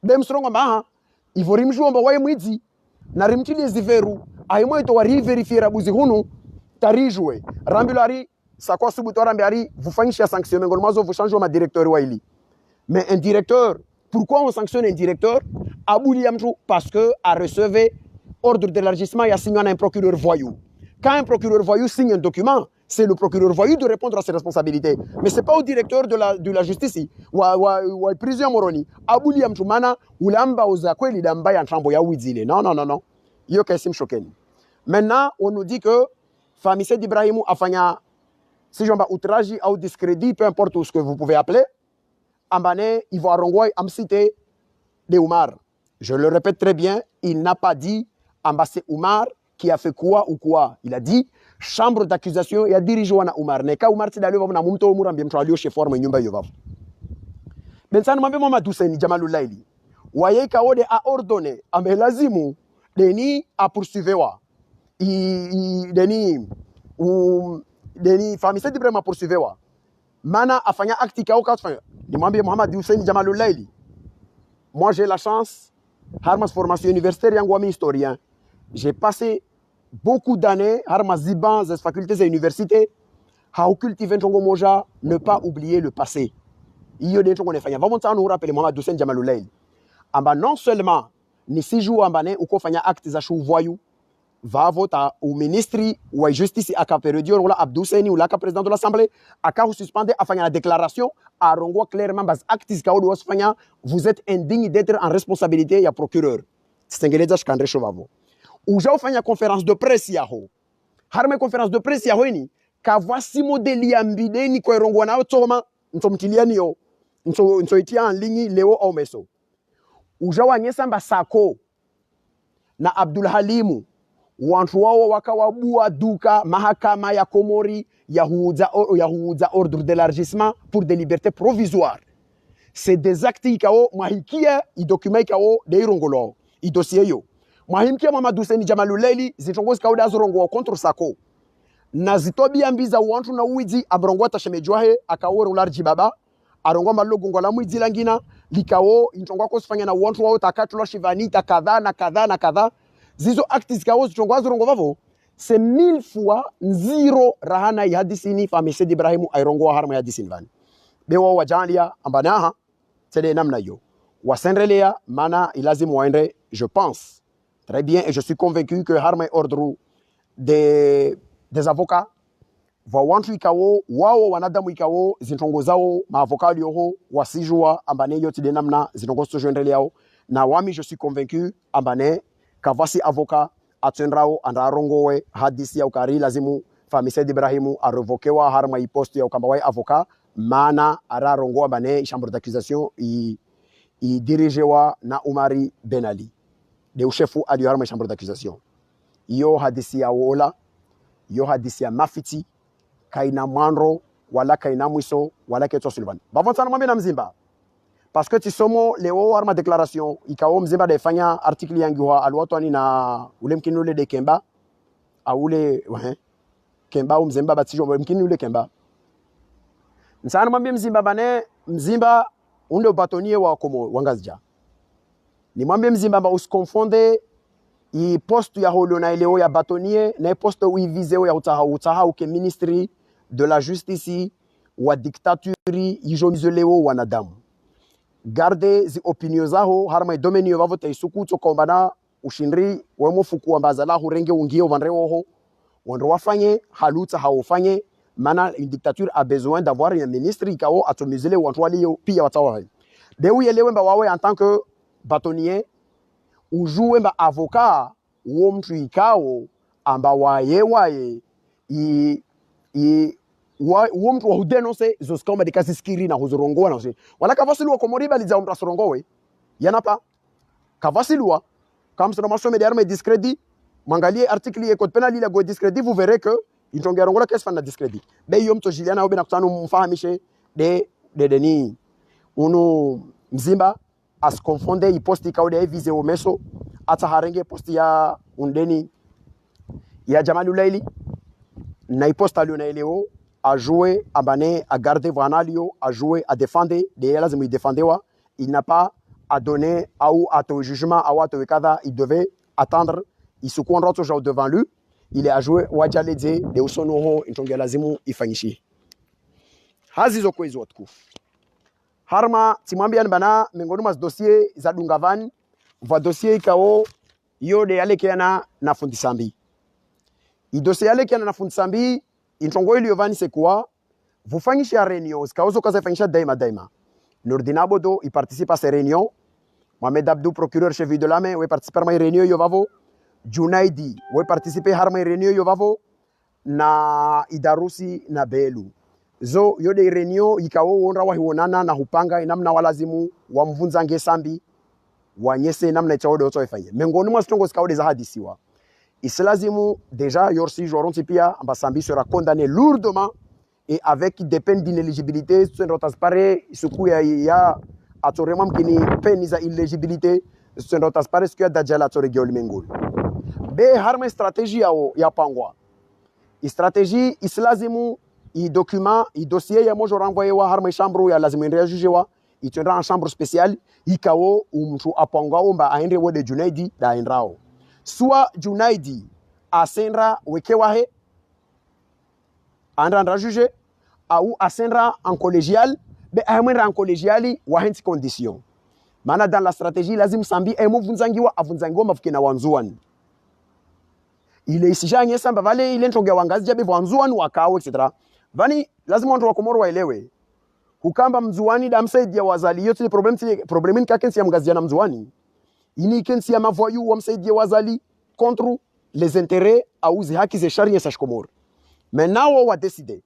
Demstrongo maha. Ivorimjua mba wae mwidzi. Na rimtili ziveru. Aimwe to wari verifiera buzi hunu. Tarijwe. Rambilo ari. Sakwa subuto rambi ari. Vous fanyisha sanction. Mengol mazo vous changez ma directeur waili. Mais un directeur. Pourquoi on sanctionne un directeur? Abouli Yamchou. Parce que a recevé ordre d'élargissement. Il y a signé un procureur voyou. Quand un procureur voyou signe un document, c'est le procureur voyou de répondre à ses responsabilités. Mais ce n'est pas au directeur de la justice ou à prison moroni. Abouli Yamchoumana ou l'amba aux akweli d'amba yantrambo ya ouizile. Non, non, non, non. Yo kesim choken. Maintenant, on nous dit que Famissé d'Ibrahimou a fait si j'en bats outrage ou discrédit, peu importe ce que vous pouvez appeler, Ambane, il va renvoyer Amcité de Oumar. Je le répète très bien, il n'a pas dit Ambassé Oumar qui a fait quoi ou quoi. Il a dit chambre d'accusation et a dirigé Wana Oumar. Neka Oumar Tidalio va mumto Oumar bien tralio chez forme nyumba yovav. Bensan mambe mama Dousseni Jamalou Laili. Waye Kaode a ordonné ambe lazimu deni a poursuivre. Deni Famissé d'Ibrahim a poursuivre. Mana a fait un acte qui a fait. Demandez Mohamed Hussein Jamalou Laili. Moi, j'ai la chance, Harmas formation universitaire, Yangwami historien. J'ai passé beaucoup d'années, Harmas Ziban, des facultés et universités, à cultiver Moja, ne pas oublier le passé. Il y a des gens qui ont fait. Vraiment, nous rappelons Mohamed Hussein Jamalou Laili. Non seulement, ni si joue en bané ou qu'on fait un acte de voyou, va voter au ministre ou à justice à Capérodio ou à Abdou Seni ou à président de l'Assemblée à cas où suspendé à faire la déclaration à Rongo clairement bas actes vous êtes indigne d'être en responsabilité ya procureur Stengele dash kandre chovavo ou já fait une conférence de presse yaho harme conférence de presse yaho ni ka voici modeli ya mbide ni ko Rongo na toma ntomtiliani yo nto itia en ligne Leo Omeso ou já wanyesa mbasako na Abdul Halimu wantu wao wakawabua duka mahakama ya Komori yahuza ordre d'élargissement pour des libertés provisoires. C'est des actes ikao mahikia i document ikao de irongolo i dossier yo. Mahimkia Mamadou Seni Jamalou Laili zitongozi kao da zorongo contre Sako. Na zitobi ambiza wantu na uidzi abrongo tashemejwahe akawo larji baba arongo malogo la muidzi langina likao intongo ko sifanya na wantu wao takatula shivani takadha na kadha na kadha. Zizo actes kaos chongwazo rongo vavo c'est 1000 fois zero rahana ya hadisini Famissé d'Ibrahim airongo harma ya hadisini vani bewa wajanlia ambanaha c'est namna yo wasenrelea mana ilazimu waende je pense très bien et je suis convaincu que harma ordre des avocats va wantu ikawo wao wanadamu ikawo zintongo zao maavocats yoho wasijua ambane yo tide namna zintongo sojoendreleao na wami je suis convaincu ambane kavasi avocat atsendrao andarongowe hadisi ya ukari lazimu Famissé d'Ibrahim a revoquewa harma i poste ya ukambawai avocat mana ararongowa bane chambre d'accusation i dirigewa na Umari Ben Ali de chefu ali harma chambre d'accusation yo hadisi ya wola yo hadisi ya mafiti kaina mwandro wala kaina mwiso wala keto sulban bavantana mwambe na mzimba parce que tisomo leo arma déclaration ikao mzimba defanya article yangiwa alwatwani na ule mkinule de Kemba a ule Kemba ou mzimba batijo mkinule Kemba nsana mwambie mzimba bane mzimba unde bâtonnier wa komo wangazja ni mwambie mzimba ba usikonfonde i poste ya holo na leo ya bâtonnier na poste où viseo ya utaha uke ministry de la justice wa dictature ijomizo leo wanadamu garde zi opinion zaho harma domaine yo vavo taisuku to kombana ushindri wemo fuku ambaza la hurenge ungio vanrewo wandro wafanye haluta haofanye mana une dictature a besoin d'avoir un ministre ikao atomizele wantu wali pia watawa de uyelewe mba wawe en tant que bâtonnier ou jouer mba avocat wo mtu ikao amba waye wo mtu wa denoncer zoskamba de kasiskiri na huzorongoa na wala kavasilu ko moriba liza umra sorongowe yanapa kavasilu comme sur ma somme d'armes discrédit mangalie article et code pénal il go discrédit vous verrez que ils sont garongola qu'est-ce fan discrédit be yom to Juliana obe nakutano mfahamishe de deni uno mzimba as confonder i posti kaude visé au meso ata harenge posti ya undeni ya Jamal Ulaili na iposta Lioneleo a joué à baner à garder Vanalio a joué à défendre de lazima il défendewa il n'a pas à donner au ato jugement à wato kada il devait attendre il se conroto genre devant lui il est à jouer wajaleze de usonoho intonge lazimu ifanyishi hazizo kwezi watku harma timwambia bana miongoni mwa dossier za Dungavan va dossier ikao yode yale kiana na fundi sambi i dossier yale kiana na fundi sambi intongo ile yovani c'est quoi vous fanyisha réunion zikaozo kaza fanyisha daima Nordinabo do il participe à ces réunions Mohamed Abdou procureur chef de la main ouais participer à réunion yovavo Junaidi ouais participer à réunion yovavo na Idarusi na Belu zo yode réunion ikao wonra wa hiwonana na hupanga inamna walazimu wamvunzange sambi wanyese namna chaode otoifanye miongoni mwa stongo zikaode za hadisiwa islazimu déjà yorsi joronti pia ambasambi sera condamné lourdement et avec des peines d'inéligibilité sendotaspare suku ya atorema mkini peine za illégibilité sendotaspare suku ya dajala toregio limengol be harma stratégie ya pangwa stratégie islazimu i document i dossier ya mojo renvoyé wa harma chambre ya lazimu ndria juge wa itendra en chambre spéciale ikao mtu apangwa omba aende wode Junaidi da endrao soit Junaidi asendra wekewahe andra juge ou asendra en collégial be amendra en collégiali wa henti condition maana dans la stratégie lazim sambi vunzangiwa avunzangiwa mafukina wanzuan ile isijanye samba vale ile ntonge wangazi jabe wanzuan wakao etc vani lazima watu wa Komoro waelewe kukamba mzuani da msaidia wazali yote problemi kakensi ya mgazia na mzuani ini kensi ya mavoyu wa msaidia wazali contre les intérêts au haki ze sharia sa Komoro maintenant wa décider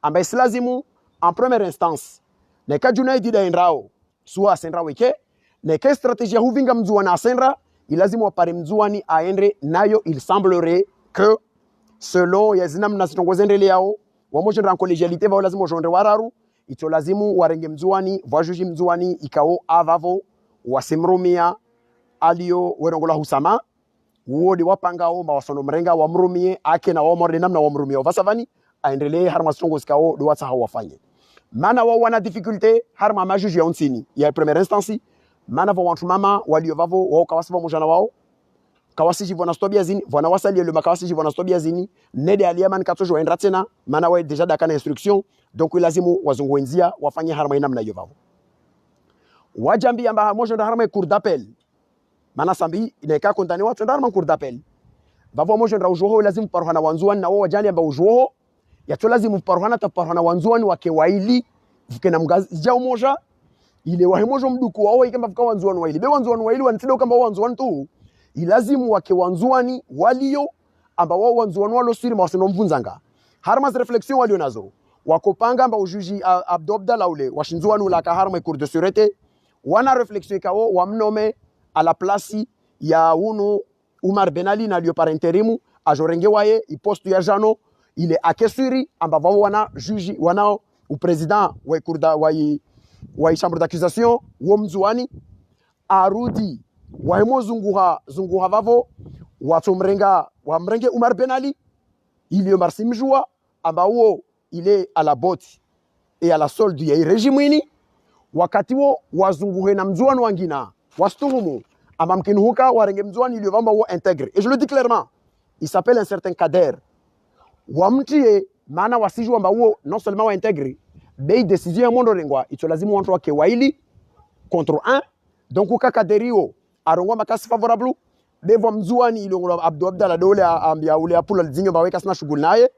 amba islazimu en première instance ne ka Junaidi da endrao soit asendra weke ne ka stratégie huvinga mzuana asendra ilazimu apare mzuani aendre nayo il semblerait que selon yazinam na sitongozendele yao wamoje ndra collégialité va lazima jondre wararu ito lazimu warenge mzuani vajuji mzuani ikao avavo wasimrumia alio werongola husama wodi wapangao mawasono mrenga wamrumie ake na wamorde namna wamrumia vasavani aendelee harma stongo sikao do watsa hawafanye maana wao wana difficulté harma majuji ya unsini ya première instance maana va wantu mama walio vavo wao kawasiva mujana wao kawasiji vona stobia zini vona wasali le makawasiji vona stobia zini nede aliaman katojo endra tena maana wao deja dakana instruction donc lazimu wazungwenzia wafanye harma ina mna yovavo wajambi amba mojo ndo harma cour d'appel maana sambi ineka condamné watu ndo harma cour d'appel vavo mojo ndo ujoho lazimu parhana wanzuan na wao wajali amba ujoho ya to lazimu parhana ta parhana wanzuan wake waili vikena mgazi jao moja ile wahemojo mduku wao ikamba fika wanzuan waili be wanzuan waili wantido kamba wanzuan tu ilazimu wake wanzuani walio amba wao wanzuan walo siri mawasino mvunzanga harma reflexion walio nazo wakopanga amba ujuji Abdou Abdallah ule washinzuanu la harma cour de sûreté wana reflexion ikao wamnome à la place ya unu Umar Benali na lio par intérimu ajorenge waye ipostu ya jano ile akesuri amba wao wana juji wana u président wa cour da wa chambre d'accusation wo mzuani arudi wahemo zunguha vavo watu mrenga wa mrenge Umar Benali ile marsimjua amba wo il est à la botte et à la solde ya régime ini wakati wo wazunguhe na mzuani wangina wastuhumu ama mkinuhuka warenge mzuani ile vamba wo intègre et je le dis clairement il s'appelle un certain Kader wamtie maana wasiju amba wo non seulement wa intègre mais décision ya mondo rengwa ito lazima watu wake waili contre 1 donc ukakaderio arongwa makasi favorable bevo mzuani ile ngolo Abdou Abdallah dole ambia ule apula zinyo baweka sana shughuli naye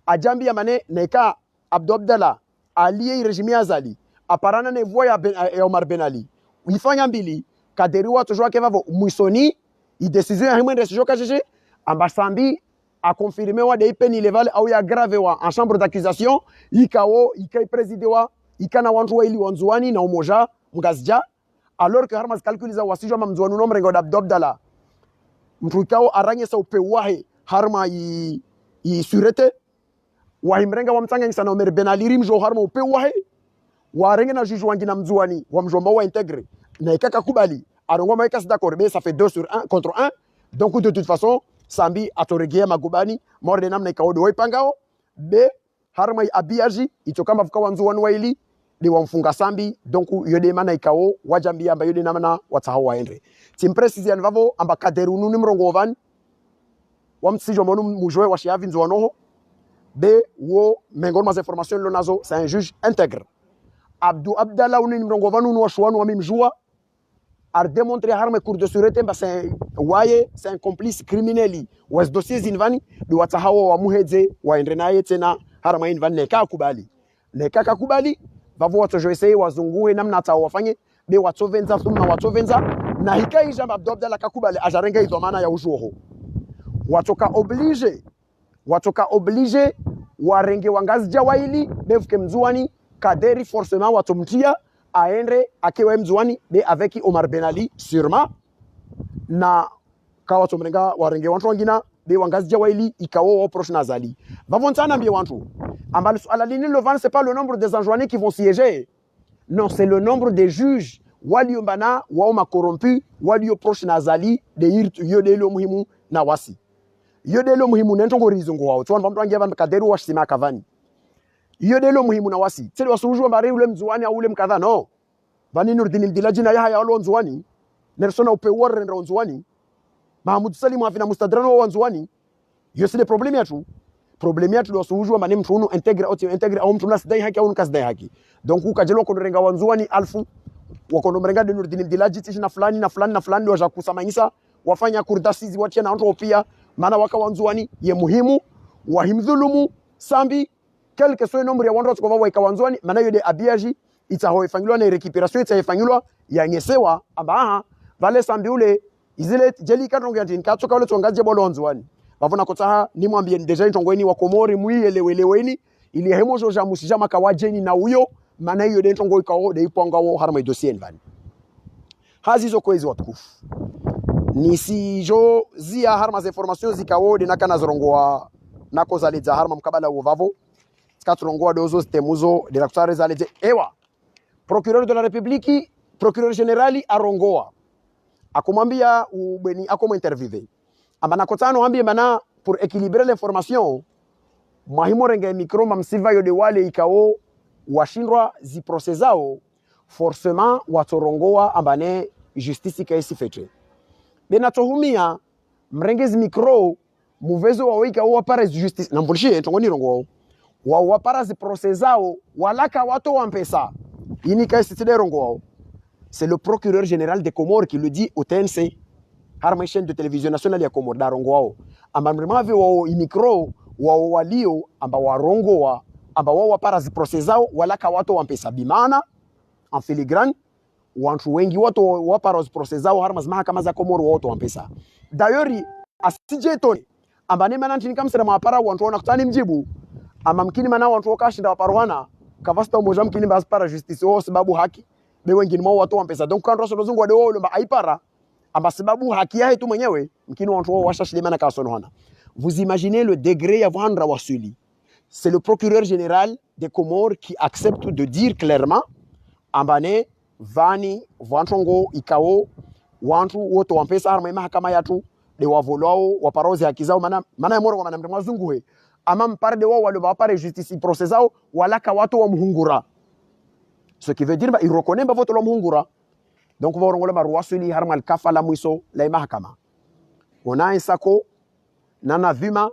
ajambi ya mane neka Abdou Abdallah aliye régime azali aparana ne voya ya Omar Benali ifanya mbili kaderi watu joa kevavo mwisoni i décision ya himwende sijoka jeje ambasambi a confirmé wa de peine level au ya grave wa en chambre d'accusation ikao ikai présider wa ikana wantu wa ili wanzuani na umoja mgazja alors que harmas calculiza wasijwa mamzuanu no mrengo Abdou Abdallah mtu ikao aranye sa upewahe harma i surete wahimrenga wamtanga sana Omer Benali rimjo harma upewahe warenge na juge wangi na mzuani wa mjomba wa intègre na ikaka kubali arongwa maika d'accord mais ça fait 2 sur 1 contre 1 donc de toute façon sambi atoregea magubani morde namna ikaodo waipangao be harma abiaji itokamba fukawa nzuwanu waili de wamfunga sambi donc yode mana ikao wajambia amba yode namna watahawa waendre timpresizi anvavo amba kaderunu ni mrongo van wamtsijo monu mujoe washiavi nzuwanoho be wo mengon mas information lo nazo c'est un juge intègre Abdou Abdallah uni mrongo van unu washwanu wamimjua ar démontrer harma cour de sûreté ba c'est un complice criminel was dossier zinvani de watahawa wa muhedze waendre naye tena harma invani neka kubali vavo watojoesei wazungue namna atawafanye be watovenza thumma watovenza na hikaisha Abdou Abdallah kakubali ajarenga hizo maana ya ujuho watoka oblige warenge wangazi jawaili befuke mzuani kaderi forcément watomtia aendre akewe mzuani be avec Omar Ben Ali sûrement na kawa tomrenga warenge wantu wangina be wangazi jawaili ikawo wa proche nazali vavontana mbie wantu ambalo suala lini le van c'est pas le nombre des enjoinés qui vont siéger non c'est le nombre des juges waliombana waoma corrompu walio proche nazali de yodelo muhimu na wasi yodelo muhimu nentongo rizungu wao tuan vamtu wangia kaderu washima kavani yodelo muhimu na wasi tele wasujua mbare ule mzuani au ule mkadha no vani nurdini mdilaji na yahya walo nzuani nersona upe warre ndra nzuani Mahmoud Salim afina mustadrano wa nzuani yo c'est le problème yatu wasujua mani mtu unu integre au mtu nasdai haki au nkasdai haki donc ukajelo konorenga wanzuani alfu wakonomrenga de nurdini mdilaji tishi na fulani waja kusamanyisa wafanya kurdasizi watia na watu pia maana waka wanzuani ye muhimu wahimdhulumu sambi quel que soit le nombre ya wandu kwa waika wanzuani maana yode abiaji itahoifanyilwa na recuperation itaifanyilwa ya nyesewa amba vale sambi ule izile jeli kadrongo yantini katoka ule tongaje bolo wanzuani bavona kotaha ni mwambie deja ntongweni wa Komori muieleweni ili hemojo ja musija makawajeni na uyo maana yode ntongo ikao de iponga wo harma dossier nvani hazizo kwezi watukufu nisijo zia harma za information zikawode nakana zorongoa nako zaleza harma mkabala uvavo skaturongoa dozo stemuzo de la kutare zaleze ewa procureur de la république procureur général arongoa akumwambia ubeni akoma interviewé amba nakotano ambie mana pour équilibrer l'information mahimo renga micro mamsiva yode wale ikao washindwa zi procesao forcément watorongoa ambane justice kaisi fetre benatohumia mrengezi micro muvezo wawika wapara justice nambulishi tongoni rongo wapara zi procesao walaka watu wampesa ini kaisi tide rongo c'est le procureur général des Comores qui le dit au TNC harma chaîne de télévision nationale ya Comores da rongo wao amba mremavi wao micro wao walio amba warongoa amba wao wapara zi procesao walaka watu wampesa bimana en filigrane wantu wengi watu wapara procesao harma mahakama za Komoro watu wampesa dayori asije toni amba ne mananti nikamsera mapara wantu wana kutani mjibu ama mkini mana wantu wakashinda waparwana kavasta moja mkini bas para justice wao sababu haki be wengine mwa watu wampesa donc quand roso zungu wade wao lomba aipara amba sababu haki yake tu mwenyewe mkini wantu wao washashilemana kasono hana vous imaginez le degré ya vendre wasuli c'est le procureur général des Comores qui accepte de dire clairement ambane vani vantongo ikao wantu wote wampesa harma mahakama yatu de wavolao waparozi haki zao maana moro kwa mwana mzungu he ama mpare de wao wale wapare justice procesao walaka watu wa muhungura ce qui veut dire il reconnaît vote la muhungura donc va rongola maruasuli harma alkafa la mwiso la mahakama ona isako nana vima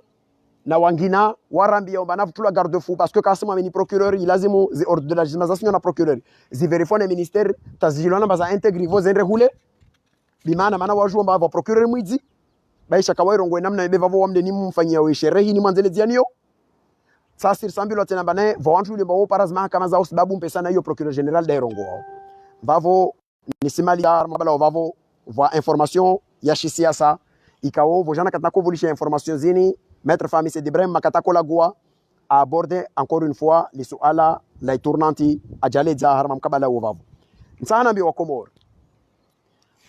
na wangina warambia obana futula garde fou parce que kasema meni procureur il lazimo zi ordre de la legislation na procureur zi verifie le ministère tazilona baza intégrer vos enrehule bimana mana wajua mba procureur mwidzi baisha kawairo ngwe namna beva vo wamde nimumfanyia we sherehi ni manzele zianio sasa sambilo tena bana vantu le bawo paras mahakama za sababu mpesa na hiyo procureur général d'Airongo bavo nisimali mabala bavo va information ya shisiasa ikao vojana katako volisha information zini Maître Famis Ibrahim Makatako Lagua a abordé encore une fois les suala la tournanti ajale za harma mkabala uvavu nsana bi wa Komoro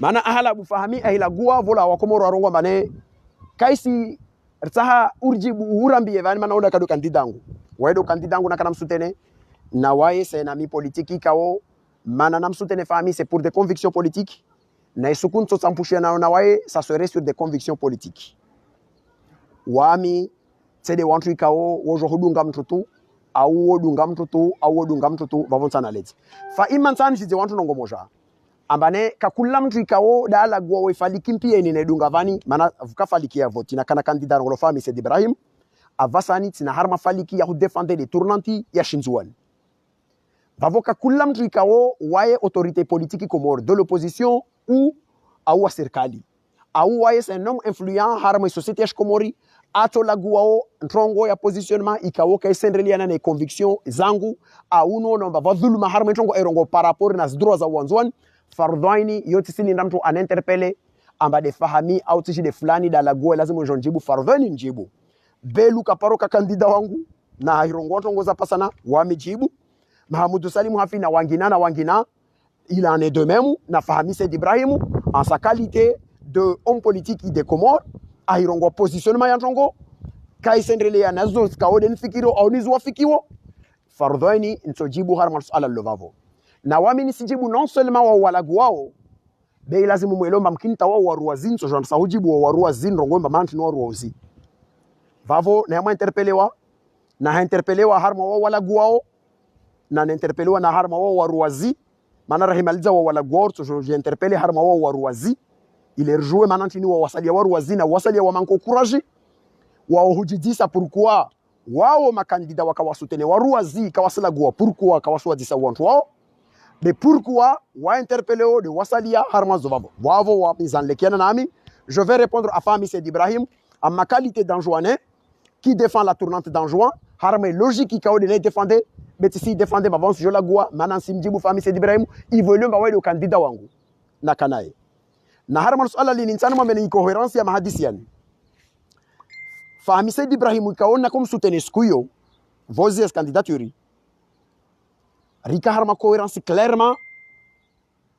mana ahala bufahami ahila gua vola wa Komoro arongwa bane kaisi rtaha urjibu urambi evani mana oda kado kandidangu waido kandidangu na kana msutene na waye c'est un ami politique kao mana namsutene fami c'est pour des convictions politiques na isukun to tsampushia na waye ça serait sur des convictions politiques wami tsede wantu ikao wojo hudunga mtutu au wodunga mtutu au wodunga mtutu vavontana leti fa imansani chize wantu nongo moja ambane kakula mtu ikao dala gwa wefaliki mpia ini nedunga vani mana vukafaliki ya voti na kana kandida ngolo fami Said Ibrahim avasani tina harma faliki ya défendre les tournanti ya Shinzuan vavoka kula mtu ikao waye autorité politique komor de l'opposition ou au serikali au waye c'est un homme influent harma société ya komori ato laguao ntrongo ya positionnement ikao kai sendreliana na conviction zangu au no vadhuluma harma ntrongo erongo par rapport na droits za wanzwan fardhaini yote sini ndamtu aninterpele amba de fahami au tishi de fulani da laguo lazima njonjibu fardhani njibu belu kaparoka kandida wangu na hirongo tongo za pasana wamejibu Mahamoudou Salim Hafi na wangina il en est de même na fahami Said Ibrahim en sa qualité de homme politique des Comores a hirongo positionnement ya ntongo kai sendrele ya nazo kaoden fikiro au nizwa fikiwo fardhaini nsojibu harma ala lovavo na wamini sijibu non seulement wa walagu wao be lazimu mwelomba mkinta wao waruazin so janta saujibu wa waruazin rongomba manti no waruazi vavo na ma interpelewa harma wa walagu wao na interpelewa na harma wa waruazi mana rahimaliza wa walagu wao so je interpele harma wa waruazi ile rejouer mananti ni wa wasalia waruazi na wasalia wa manko courage wao hujidisa pourquoi wao makandida wakawasutene waruazi kawasalagu pourquoi kawaswadisa wantu wao mais pourquoi wa interpellé de wasalia harmazovavo wavo wa mizanlekiana nami je vais répondre à Fami Said Ibrahim en ma qualité d'Anjouanais qui défend la tournante d'Anjouan harme logique qui kao de les défendre mais si défendre m'avance je la goa manan simjibu Fami Said Ibrahim il veut le mbawe le candidat wangu na kanaye na harma swala linintsana mwa meni cohérence ya mahadisiani Fami Said Ibrahim kaona comme soutenir skuyo vos candidatures rika harma cohérence clairement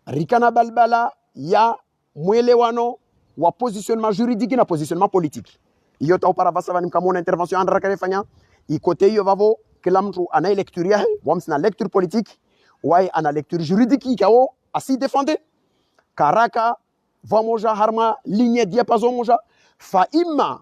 rika na balbala ya mwelewano wa positionnement juridique na positionnement politique iyo ta auparavant ça va nimkamona intervention andra kalefanya ikote iyo vavo kila mtu ana lecture yake wamsina lecture politique wai ana lecture juridique ikao asi défendre karaka vamoja harma ligne diapason moja fa imma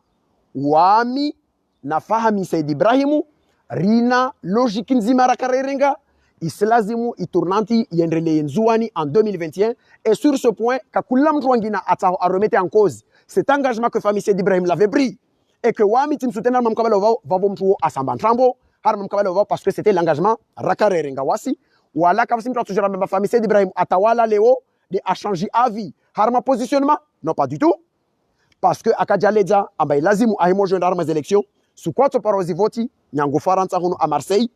wami na fahami Said Ibrahim rina logique nzima rakarerenga islazimu itournanti yendrele nzuani en 2021 et sur ce point kakula mtu wangina ata a remettre en cause cet engagement que Fami Said Ibrahim l'avait pris et que wami tim soutenir mamkabala vavo mtu asamba ntrambo har mamkabala vavo parce que c'était l'engagement rakarerenga wasi wala kama simtu tujara mba Fami Said Ibrahim atawala leo de a changer avis har ma positionnement non pas du tout parce que akajaleja amba lazimu ahimo joindre armes élections sous quoi parozi voti nyango faransa hono à Marseille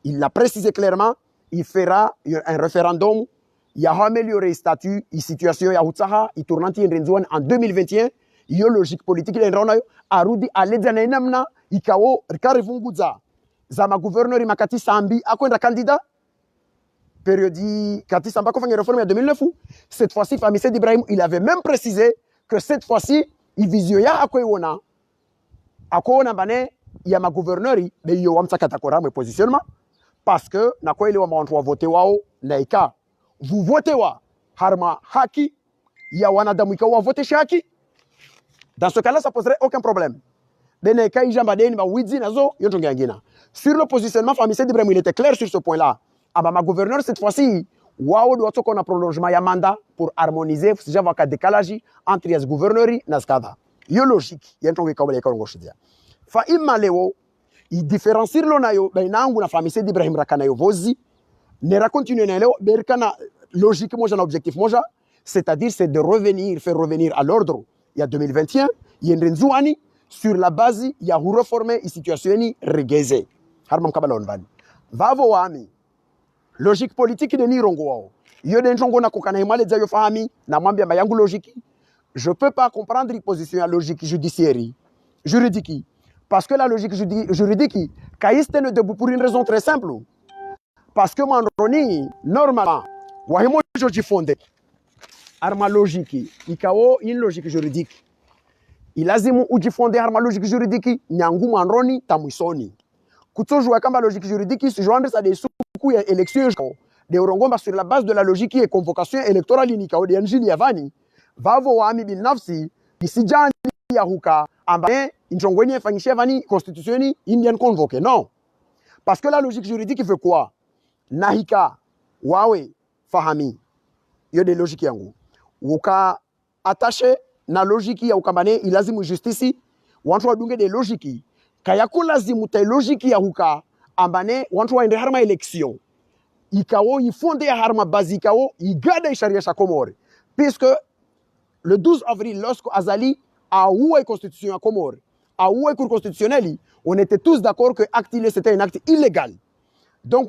il l'a précisé clairement il fera un référendum il a amélioré le statut et situation ya hutsaha itournanti ndenzwan en 2021 iyo logique politique ile ndaona arudi aledzana namna ikao rikarivunguza za ma gouverneur makati sambi akwenda candidat période kati samba ko fanya réforme en 2009 cette fois-ci Fami Said Ibrahim il avait même précisé que cette fois-ci il visioya akoiona bane ya ma gouverneur be yo wamsakata kora mo positionnement parce que na kwa ile wa mwantu wa vote wao laika vous votez wa harma haki ya wanadamu ikawa vote shaki dans ce cas-là ça poserait aucun problème bene kai jamba deni ma widzi nazo yoto ngangina sur le positionnement Fami Said Ibrahim il était clair sur ce point-là aba ma gouverneur cette fois-ci wao doit qu'on a prolongement ya mandat pour harmoniser si j'avais ka décalage entre les gouverneurs na skada yo logique yento ngikabale ka ngoshidia fa imma leo il différencie lonayo bainangu na Fami Said Ibrahim rakanayo vozi ne racontinue na leo berkana logique moja na objectif moja c'est-à-dire c'est de faire revenir à l'ordre il y a 2021 yendenzwani sur la base ya reformer situation ni regeze harma mkabala onbani vavo wami logique politique de nirongo wao yo denjongo na kokana imale za yo fahami na mwambia mayangu logique je peux pas comprendre une position ya logique juridique parce que la logique juridique kaiste ne debout pour une raison très simple parce que mandroni normalement wahimo joji fonde arma logique ikao une logique juridique ilazimu ujifonde arma logique juridique nyangu mandroni tamwisoni kutojua kamba logique juridique se joindre ça des suku ya élection de urongomba sur la base de la logique et convocation électorale nikao de njili yavani vavo wami binafsi isijani ya huka ambaye injongweni fanyishia vani constitutioni indian convoqué. Non. Parce que la logique juridique il veut quoi? Nahika wawe fahami. Yo de logique yangu. Uka attaché na logique ya ukambane ilazimu justice wantu wadunge de logique kaya kulazimu te logique ya huka ambane wantu waende harma election ikawo ifonde ya harma base ikawo igada sharia sha Comore, puisque le 12 avril lorsque Azali a oué constitution à Comore a oué cour constitutionnelle, on était tous d'accord que acte c'était un acte illégal. Donc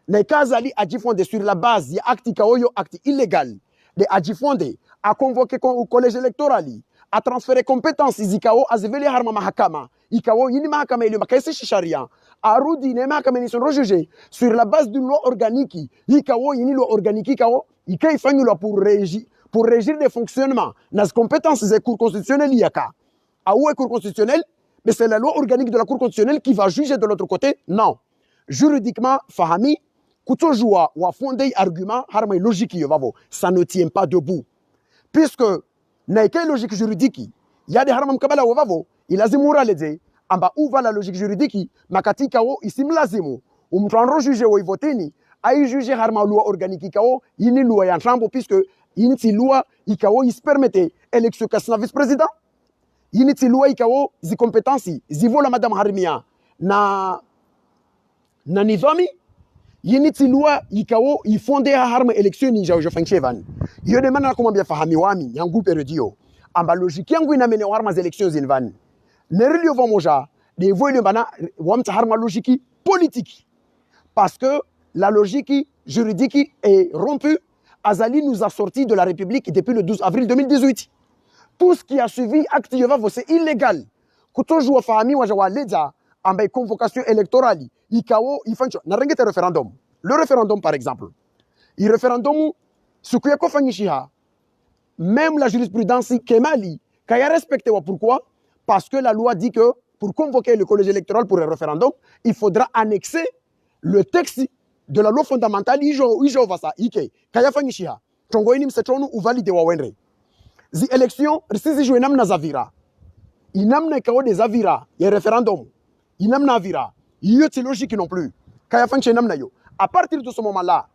les cas Azali a dit fondé sur la base ya acte ikawo yo acte illégal de a dit fondé a convoqué au collège électoral a transféré compétences izikao azivele harma mahakama ikawo yini mahakama ile makaisi sharia arudi ne mahakama ni sont rejugés sur la base d'une loi organique ikawo yini loi organique ikawo ikai fanyu loi pour régir des fonctionnements nas compétences des cours constitutionnels yaka a où est cour constitutionnelle, mais c'est la loi organique de la cour constitutionnelle qui va juger de l'autre côté. Non, juridiquement fahami kutojua wa fondé argument harma logique yovavo ça ne tient pas debout. Puisque na ike logique juridique, il y a des haramam kabala wavavo, il lazimura leze, amba uva la logique juridique, makatika wo isim lazimu, umtranro juge wo ivotini, ayi juge harma loi organique kao, yini loi yantrambo, puisque yini ti loi ikao is permette élection kasna vice-président, yini ti loi ikao zi compétences, zivo la madame Harimia, na nidhami, yini ti loi ikawo ifonde harma election ni jao fanchevan yo de mana kumwambia fahami wami yangu peredio amba logique yangu inamene harma elections invan nerelio vamoja de voile bana wamta harma logique politique parce que la logique juridique est rompue. Azali nous a sorti de la République depuis le 12 avril 2018. Tout ce qui a suivi acte yova c'est illégal kutojua fahami wajawa leza amba convocation électorale ikawo ifancho na rengete référendum. Le référendum par exemple, le référendum ce qui est fanyishiha même la jurisprudence kemali kaya respecté wa pourquoi? Parce que la loi dit que pour convoquer le collège électoral pour un référendum, il faudra annexer le texte de la loi fondamentale ijo vasa ike kaya fanyishiha tongo ini msetronu uvalide wa wenre zi élection risizi jouer namna zavira inamna kao des avira ya référendum inamna avira iyo c'est logique non plus kaya fanche namna yo. À partir de ce moment-là,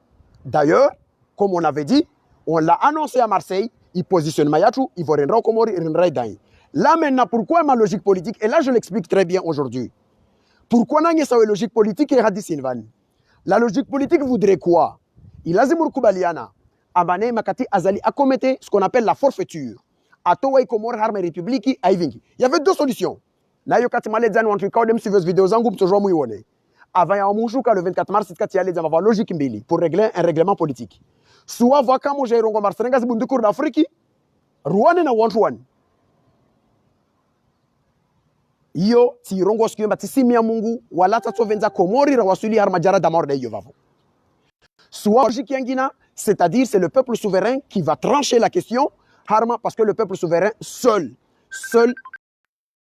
d'ailleurs, comme on avait dit, on l'a annoncé à Marseille, il positionne Mayatu, il va rendre au Comori, il rendra Daï. Là maintenant, pourquoi ma logique politique? Et là, je l'explique très bien aujourd'hui. Pourquoi n'a pas une logique politique et Radissinvan? La logique politique voudrait quoi? Il a Zemmour Koubaliana, Abane Makati Azali a commetté ce qu'on appelle la forfaiture. À Towai Komor Harme République, il y avait deux solutions. Nayo Katimale Zan, on tricot dem suivez vidéo Zangoum, toujours mouillonné. Avant Yamoujouka le 24 mars, il y a les avoir logique mbili pour régler un règlement politique. Soit Vakamo Jairongo Marserenga Bundukur d'Afrique, Rwanda na one. Iyo ti rongo skio batisi Mungu wala tatsovenza Komori rawasuli harmajara damorde yovavo. Soit logique yangina, c'est-à-dire c'est le peuple souverain qui va trancher la question harma parce que le peuple souverain seul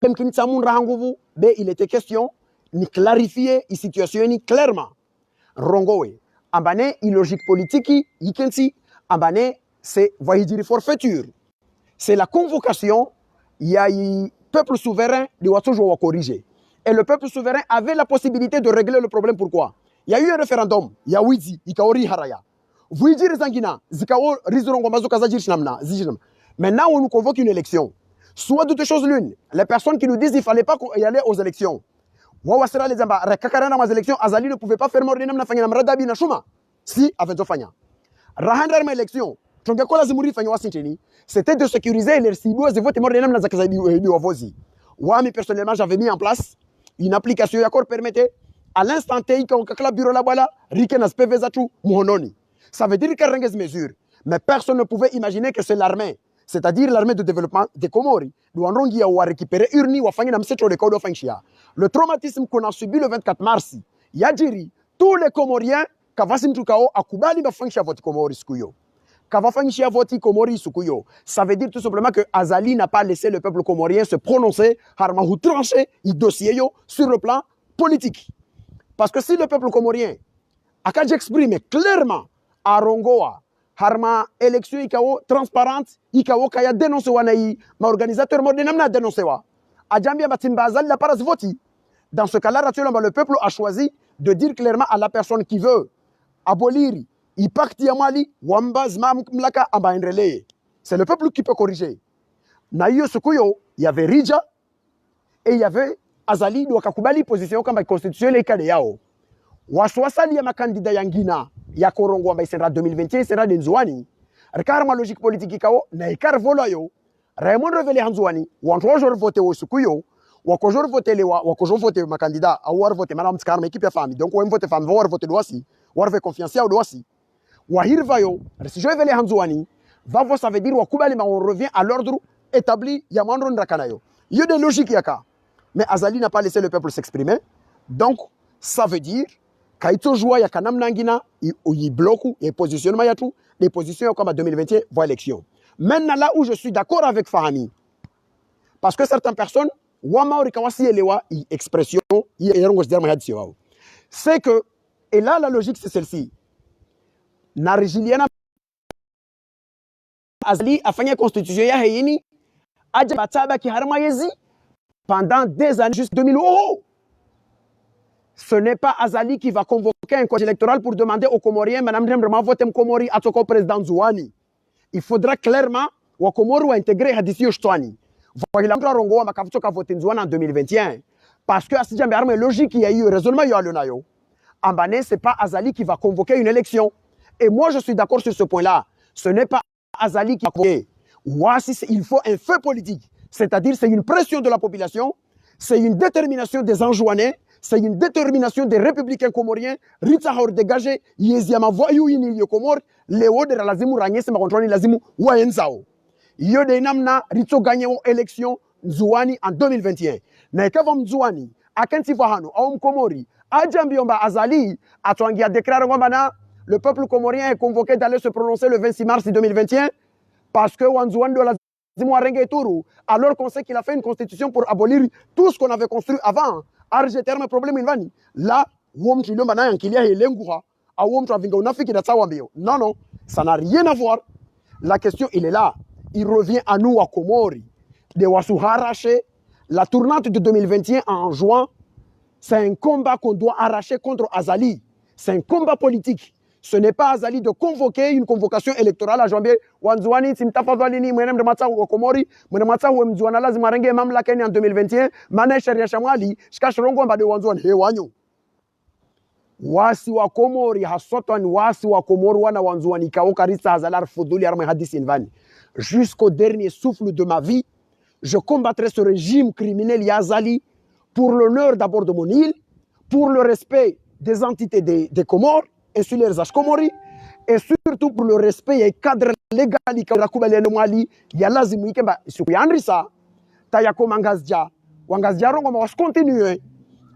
même kinitsamun rahangovu be il était question ni clarifier la situation ni clairement. Rongowe, ambane illogique politique, yikensi, ambane c'est voyez forfaiture. C'est la convocation, il y a un peuple souverain de Watsojo à corriger. Et le peuple souverain avait la possibilité de régler le problème. Pourquoi? Il y a eu un référendum, il y a Wizi, Ikaori Haraya. Vous dire Zangina, Zikao Rizorongo Mazokaza Jirchnamna, Zijnam. Maintenant, on nous convoque une élection. Soit de deux choses l'une, les personnes qui nous disent qu'il ne fallait pas y aller aux élections. Wawasera les amba rekakarana ma élection Azali ne pouvait pas faire mordina na fanya mradabi na shuma si avait fanya rahandar ma élection tonga kola zimuri fanya wasinteni c'était de sécuriser les cibles de vote mordina na zakazabi wavozi wami personnellement j'avais mis en place une application qui encore permettait à l'instant T quand kakla bureau la bala rikena speveza tu muhononi. Ça veut dire qu'il y a des mesures mais personne ne pouvait imaginer que c'est l'armée, c'est-à-dire l'armée de développement des Comores, doit récupérer Urni ou le traumatisme qu'on a subi le 24 mars, Yadjiri, tous les Comoriens, Kavasintukao, Akubali, Bafanchia voti Comori Skuyo. Kavafanchia voti Comori Sukuyo. Ça veut dire tout simplement que Azali n'a pas laissé le peuple comorien se prononcer, Harmahou trancher, il dossier sur le plan politique. Parce que si le peuple comorien, a j'exprime clairement à Rongoa, harma élection ikao transparente ikao kaya dénoncé wa nayi ma organisateur mo denamna dénoncé wa Adjambia Batimba Azali n'a pas voté. Dans ce cas-là, le peuple a choisi de dire clairement à la personne qui veut abolir, il partit à Mali, Wambaz Mamlaka Ambainrele. C'est le peuple qui peut corriger. Naïo Sukuyo, il y avait Rija et il y avait Azali, donc Kakubali, position comme constitution les cas de Yao. Waswasali ya makandida yangina ya Korongo ambaye sera 2021 sera de Nzwani. Rekarma logique politique kao na ikar volayo. Raymond Revele Hanzwani, wantojor vote au Sukuyo. Wakojor vote lewa wakojor vote ma candidat a war vote madame Skarma équipe ya famille donc on vote femme war vote doasi war fait confiance au doasi wahir vayo si je vais les Hanzouani va voir ça veut dire wakubali ma on revient à l'ordre établi ya mandro ndrakanayo yo de logique yaka mais Azali n'a pas laissé le peuple s'exprimer donc ça veut dire kaito joie ya kanam nangina il bloque et positionnement ya tout les positions comme à 2021 voix élection maintenant là où je suis d'accord avec Fahami parce que certaines personnes c'est que, et là la logique c'est celle-ci, Azali a fait une constitution pendant des années jusqu'en 2000. Ce n'est pas Azali qui va convoquer un collège électoral pour demander aux Comoriens, Madame Rembrement, votez Komori à son président Zouani. Il faudra clairement que Komori soit intégré à d'ici Ostouani. Voilà en 2021 parce que si jamais logique il y a eu raisonnement Ambane c'est pas Azali qui va convoquer une élection et moi je suis d'accord sur ce point-là. Ce n'est pas Azali qui va convoquer. Il faut un feu politique, c'est-à-dire c'est une pression de la population, c'est une détermination des Anjouanais, c'est une détermination des républicains comoriens. Ritsa hor dégagé yeziyama voyou ini yokomor léo de lazimu ragné c'est ma contrôle lazimu waenzao. Yode namna Ritso gagné une élection Zouani en 2021. Naikavam Zouani, Akenti Fahano, Aum Komori, Adjambiomba Azali, Atwangi a déclaré le peuple comorien est convoqué d'aller se prononcer le 26 mars 2021 parce que Wanzouani de la Zimouarengue Tourou, alors qu'on sait qu'il a fait une constitution pour abolir tout ce qu'on avait construit avant. Arge terme problème invani. Là, Wom Chilomba Yankilia et Lengoura, à Wom Travinga Unafiki d'Atsawambio. Non, non, ça n'a rien à voir. La question, il est là. Il revient à nous, à Komori, de Wassou arracher la tournante de 2021 en juin. C'est un combat qu'on doit arracher contre Azali. C'est un combat politique. Ce n'est pas Azali de convoquer une convocation électorale à Jambier. Wanzouani, Simtafadwalini, Mwenem de Matsa ou Komori, Mwenem Matsa ou Mzouana Zimarenge, Mamla Kenya en 2021, Mane Sharia Shamwali, Shkashrongo Mbade Wanzouan, Hewanyo. Wasi wa Komori, Hasotan, Wasi wa Komori, Wana Wanzouani, Kaokarisa, Hazalar, Foduli, Arme Hadis Invani. Jusqu'au dernier souffle de ma vie, je combattrai ce régime criminel Yazali pour l'honneur d'abord de mon île, pour le respect des entités des Comores, insulaires Comori, et surtout pour le respect des cadres légaux de la Koubali et Mali. Yalazimu Ikemba, Sukuyandrisa, Tayako Mangazja, Wangazja Rongo, on va continuer.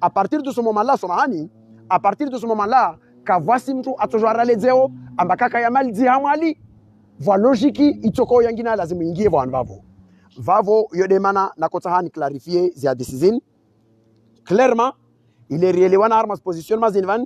À partir de ce moment-là, Somahani, à partir de ce moment-là, Kavasimtu, Atojara Ledzeo, Ambakaka Yamal Zihamali. Voa logique itoko yangina lazima ingie vo anvavo vavo yodemana na kotahani clarifier zia décision clairement il est réélevé na armas positionnement zinvan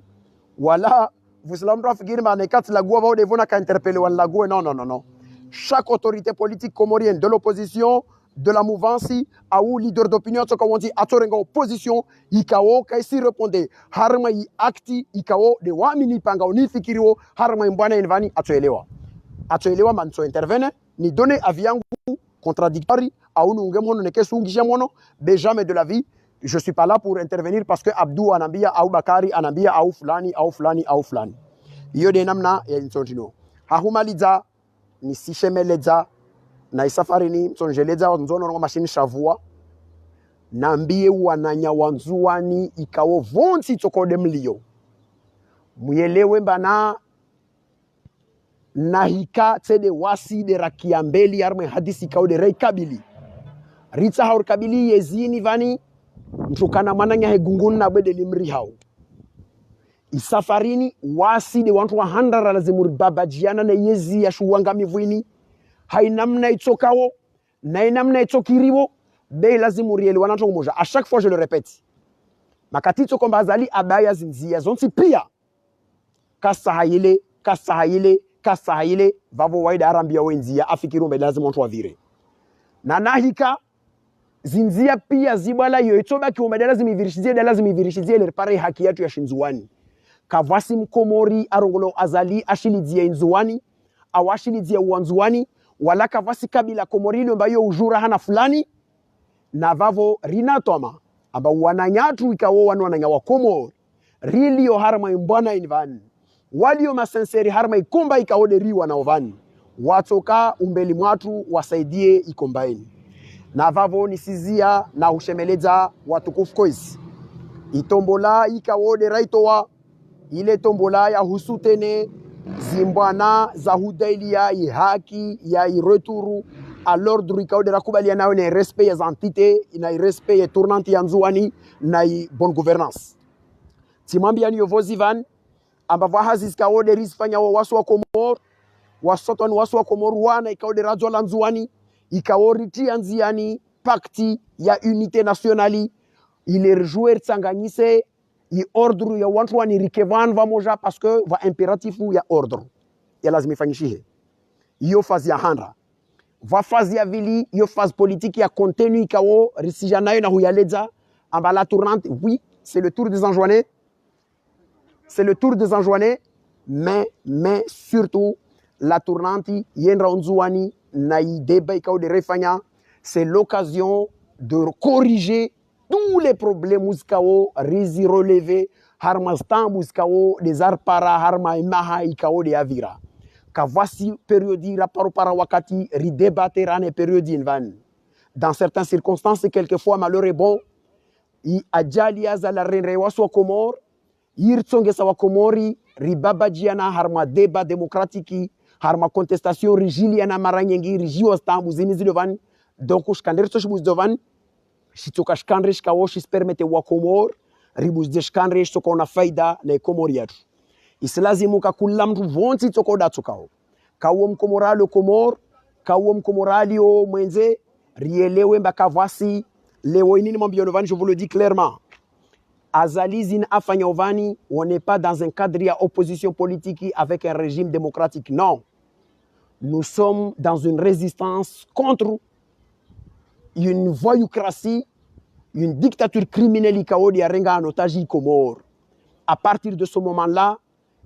wala vous l'amdra figir ma nekat la gua va devona ka interpeller wala gua non chaque autorité politique comorienne de l'opposition de la mouvance ou leader d'opinion to on dit atorenga opposition ikao kai si répondait harma yi acti ikao de wa mini panga unifikiriwo harma mbwana invani atoelewa atoelewa manso intervene ni donner avis yangu contradictoire au nungemono ne kesungisha mono jamais de la vie. Je suis pas là pour intervenir parce que Abdou anambia au Bakari anambia au fulani iyo de namna ya nsonjino hahumaliza ni sishemeleza na isafari ni msonjeleza nzono ngo machine shavua nambie wananya wanzuani ikawo vonti tokode mlio muyelewe bana nahika tsede wasi de rakiambeli arme hadisi kaude rei kabili ritsa haur kabili yezini vani mtukana mananya hegungun na bede limri hau isafarini wasi de wantu wa handara lazimur babajiana na yezi ya shuwanga mivwini hainamna itsokawo na inamna itsokiriwo be lazimur yeli wanatu moja. À chaque fois je le répète makatito komba azali abaya zinzia zonsi pia kasahile vavo waida arambia wenzia afikirumbe lazima mtu avire na nahika zinzia pia zibala yoitoba kiumbe lazima ivirishizie ile pare haki yetu ya shinzuani kavasi mkomori arongolo azali ashilizie inzuani awashilizie uanzuani wala kavasi kabila komori ile mbayo ujura hana fulani na vavo rinatoma aba wananyatu ikawo wananya wa komori rilio harma imbwana invan walio masenseri harma ikomba ikaoderiwa na ovani watoka umbeli mwatu wasaidie ikombaini na vavo nisizia na ushemeleza watukufu koisi itombola ikawode raitowa ile tombola ya husutene zimbwana za hudailia ihaki ya ireturu à l'ordre ikawode rakubalia nayo na respect ya entité na respect ya tournante ya nzuani na bonne gouvernance timambia niyo vozivan ambavyo hazis kawode risfanya wasu wa komor wasoton wasu wa komor wana ikawode rajo la nzuani ikaworitia nziani pakti ya unité nationali ile rejouer tsanganyise i ordre ya watu wani rikevan vamoja parce que va imperatifu ya ordre ya lazima ifanyishihe hiyo fazi ya handra va fazi ya vili hiyo fazi politique ya contenu ikawo risija nayo na huyaleza amba la tournante oui c'est le tour des enjoinés mais surtout la tournante yenra onzuani na i débat ikawo de refanya c'est l'occasion de corriger tous les problèmes muskao rizi relevé harma stambu skao des arpara harma imaha ikao de avira kavasi périodi rapport para wakati ridebaterane périodi invan dans certaines circonstances quelquefois malheur est bon i ajali za la renre waswa komor yirtsonge sawa komori ribabajiana harma débat démocratique harma contestation rigiliana maranyengi rigio stambu zinizilovan donc uskanderto shbuzdovan shitoka shkanrish kawoshi permete wa komor ribus de shkanrish toko na faida na komor yetu isilazimu kakula mtu vonti toko datu kawo mkomoralo komor kawo mkomoralio mwenze rielewe mbakavasi leo inini mambionovani je vous le dis clairement azalizin afanyovani on n'est pas dans un cadre ya opposition politique avec un régime démocratique non nous sommes dans une résistance contre une voyoucratie, une dictature criminelle ikaodi arenga en otage Comore. À partir de ce moment-là,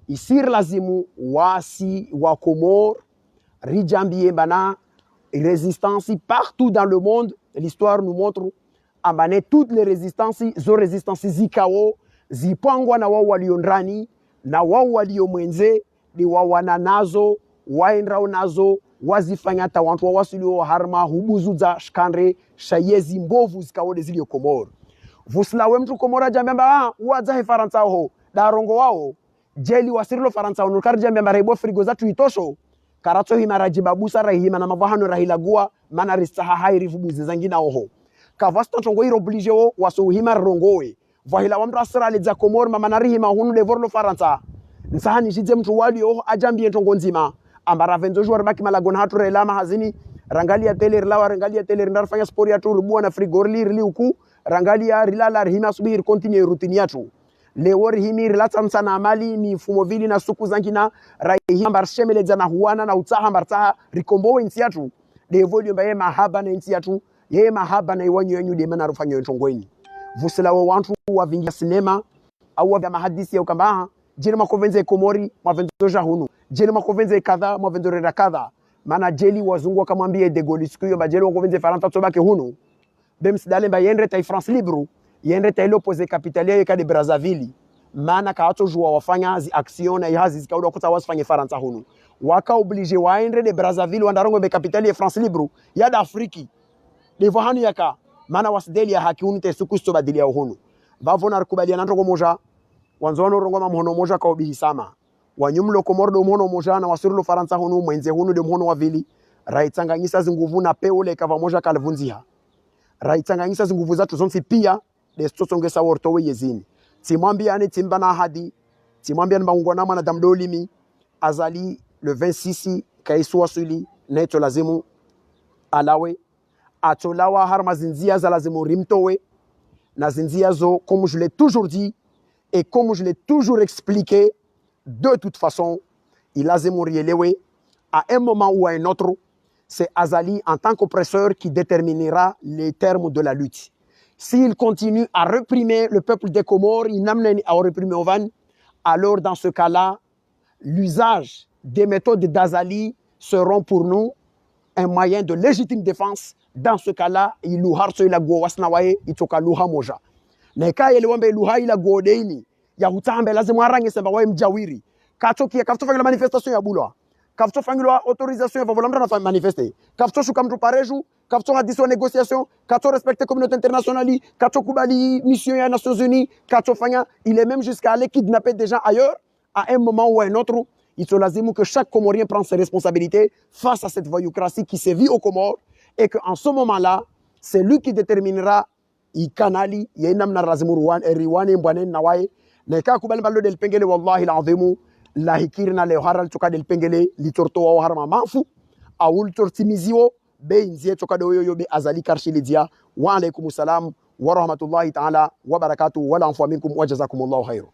isir lazimu wasi wa Comore, rijambie bana résistance partout dans le monde. L'histoire nous montre abane toutes les résistances, zo résistances zikao, zipangwa na wao waliondrani, na wao waliomwenze, ni wawana nazo, waendrao nazo, wazifanya tawantu wawasilio harma hubuzuza shkanre shayezi mbovu zikaode zilio Komoro vuslawe mtu Komora jambamba waza he Faransa ho darongo wao jeli wasirilo Faransa ono karja mbamba rebo frigo za tuitosho karato himaraji babusa rahima na mavahano rahilagua mana risaha hairi fubuzi zangina oho kavasta tongo hiro oblige wo waso hima rongowe vahila wa mtu asrali za Komoro mama narihima hunu levorlo Faransa nsahani shidze mtu walio ajambie tongo nzima ambara venzo joueur baki malagona hatu relama hazini rangalia tele rilawa rangalia tele rinafanya sport ya tu bwana frigorli rili uku rangalia rilala rihima subiri continue routine yatu leo rihimi rilata msana amali mifumo vili na suku zangina raihima barshemeleza na huana na utaha martaha rikombowe nsi yatu de volume baye mahaba na nsi yatu ye mahaba na iwanyo yenyu de mana rufanya ntongweni vusela wa wantu wa vingia cinema au wa mahadisi ya ukamba jeni makovenze Komori mavenzo jahunu jeni makovenze kadha mavenzo reda kadha mana jeli wazungu wakamwambia de Gaulle siku hiyo bajeli wakovenze Faransa tobake hunu bemsidale ba yendre ta France libre yendre ta l'opposé capitalier ya de Brazzaville mana kaato jua wafanya zi action na yazi zikauda kuta wasifanye Faransa hunu waka oblige waendre de Brazzaville wandarongo be capitalier ya France libre ya da Afriki de vohanu yaka mana wasideli ya haki hunu te sukusto badilia hunu bavona rukubaliana ntoko moja wanzono rongoma mhono moja ka obihisama wanyumlo Komordo mhono moja na wasirulo Faransa hunu mwenze hunu de mhono wa vili raitsanganyisa zinguvu na peole kava moja kalvunziha raitsanganyisa zinguvu zatu zonsi pia de stosongesa wortowe yezini timwambia ane timbana hadi timwambia mbangona mwana damdolimi azali le 26 kaisu wasuli neto lazimu alawe atolawa harma zinzia za lazimu rimtowe na zinzia zo comme je l'ai toujours dit et comme je l'ai toujours expliqué, de toute façon, il a zémorielewe à un moment ou à un autre, c'est Azali en tant qu'oppresseur qui déterminera les termes de la lutte. S'il continue à réprimer le peuple des Comores, il n'amène à réprimer Ovan, alors dans ce cas-là, l'usage des méthodes d'Azali seront pour nous un moyen de légitime défense. Dans ce cas-là, il luhar so ila go wasnawaye itoka luha moja. Neka yele wambe luha ila go deini ya hutambe lazima arange sema wae mjawiri. Kacho kia kafto fangila manifestation ya bulwa. Kafto fangila autorisation ya volamra na manifester. Kafto shuka mtu pareju, kafto hadiso négociation, kafto respecter communauté internationale, kafto kubali mission ya Nations Unies, kafto fanya, il est même jusqu'à aller kidnapper des gens ailleurs à un moment ou à un autre. Il faut lazim que chaque Comorien prenne ses responsabilités face à cette voyoucratie qui sévit aux Comores et qu'en ce moment-là, c'est lui qui déterminera il kanali yenam na razimuruan eriwane mbwane nawaye neka kubali ballo del pengele wallahi alazim la hikirna le haral tuka del pengele li torto wa harma mafu awul tortimizio be inzie tuka do yoyo be azali karshi lidia wa alaykum salam wa rahmatullahi ta'ala wa barakatuh wa la minkum wa jazakumullahu khairan.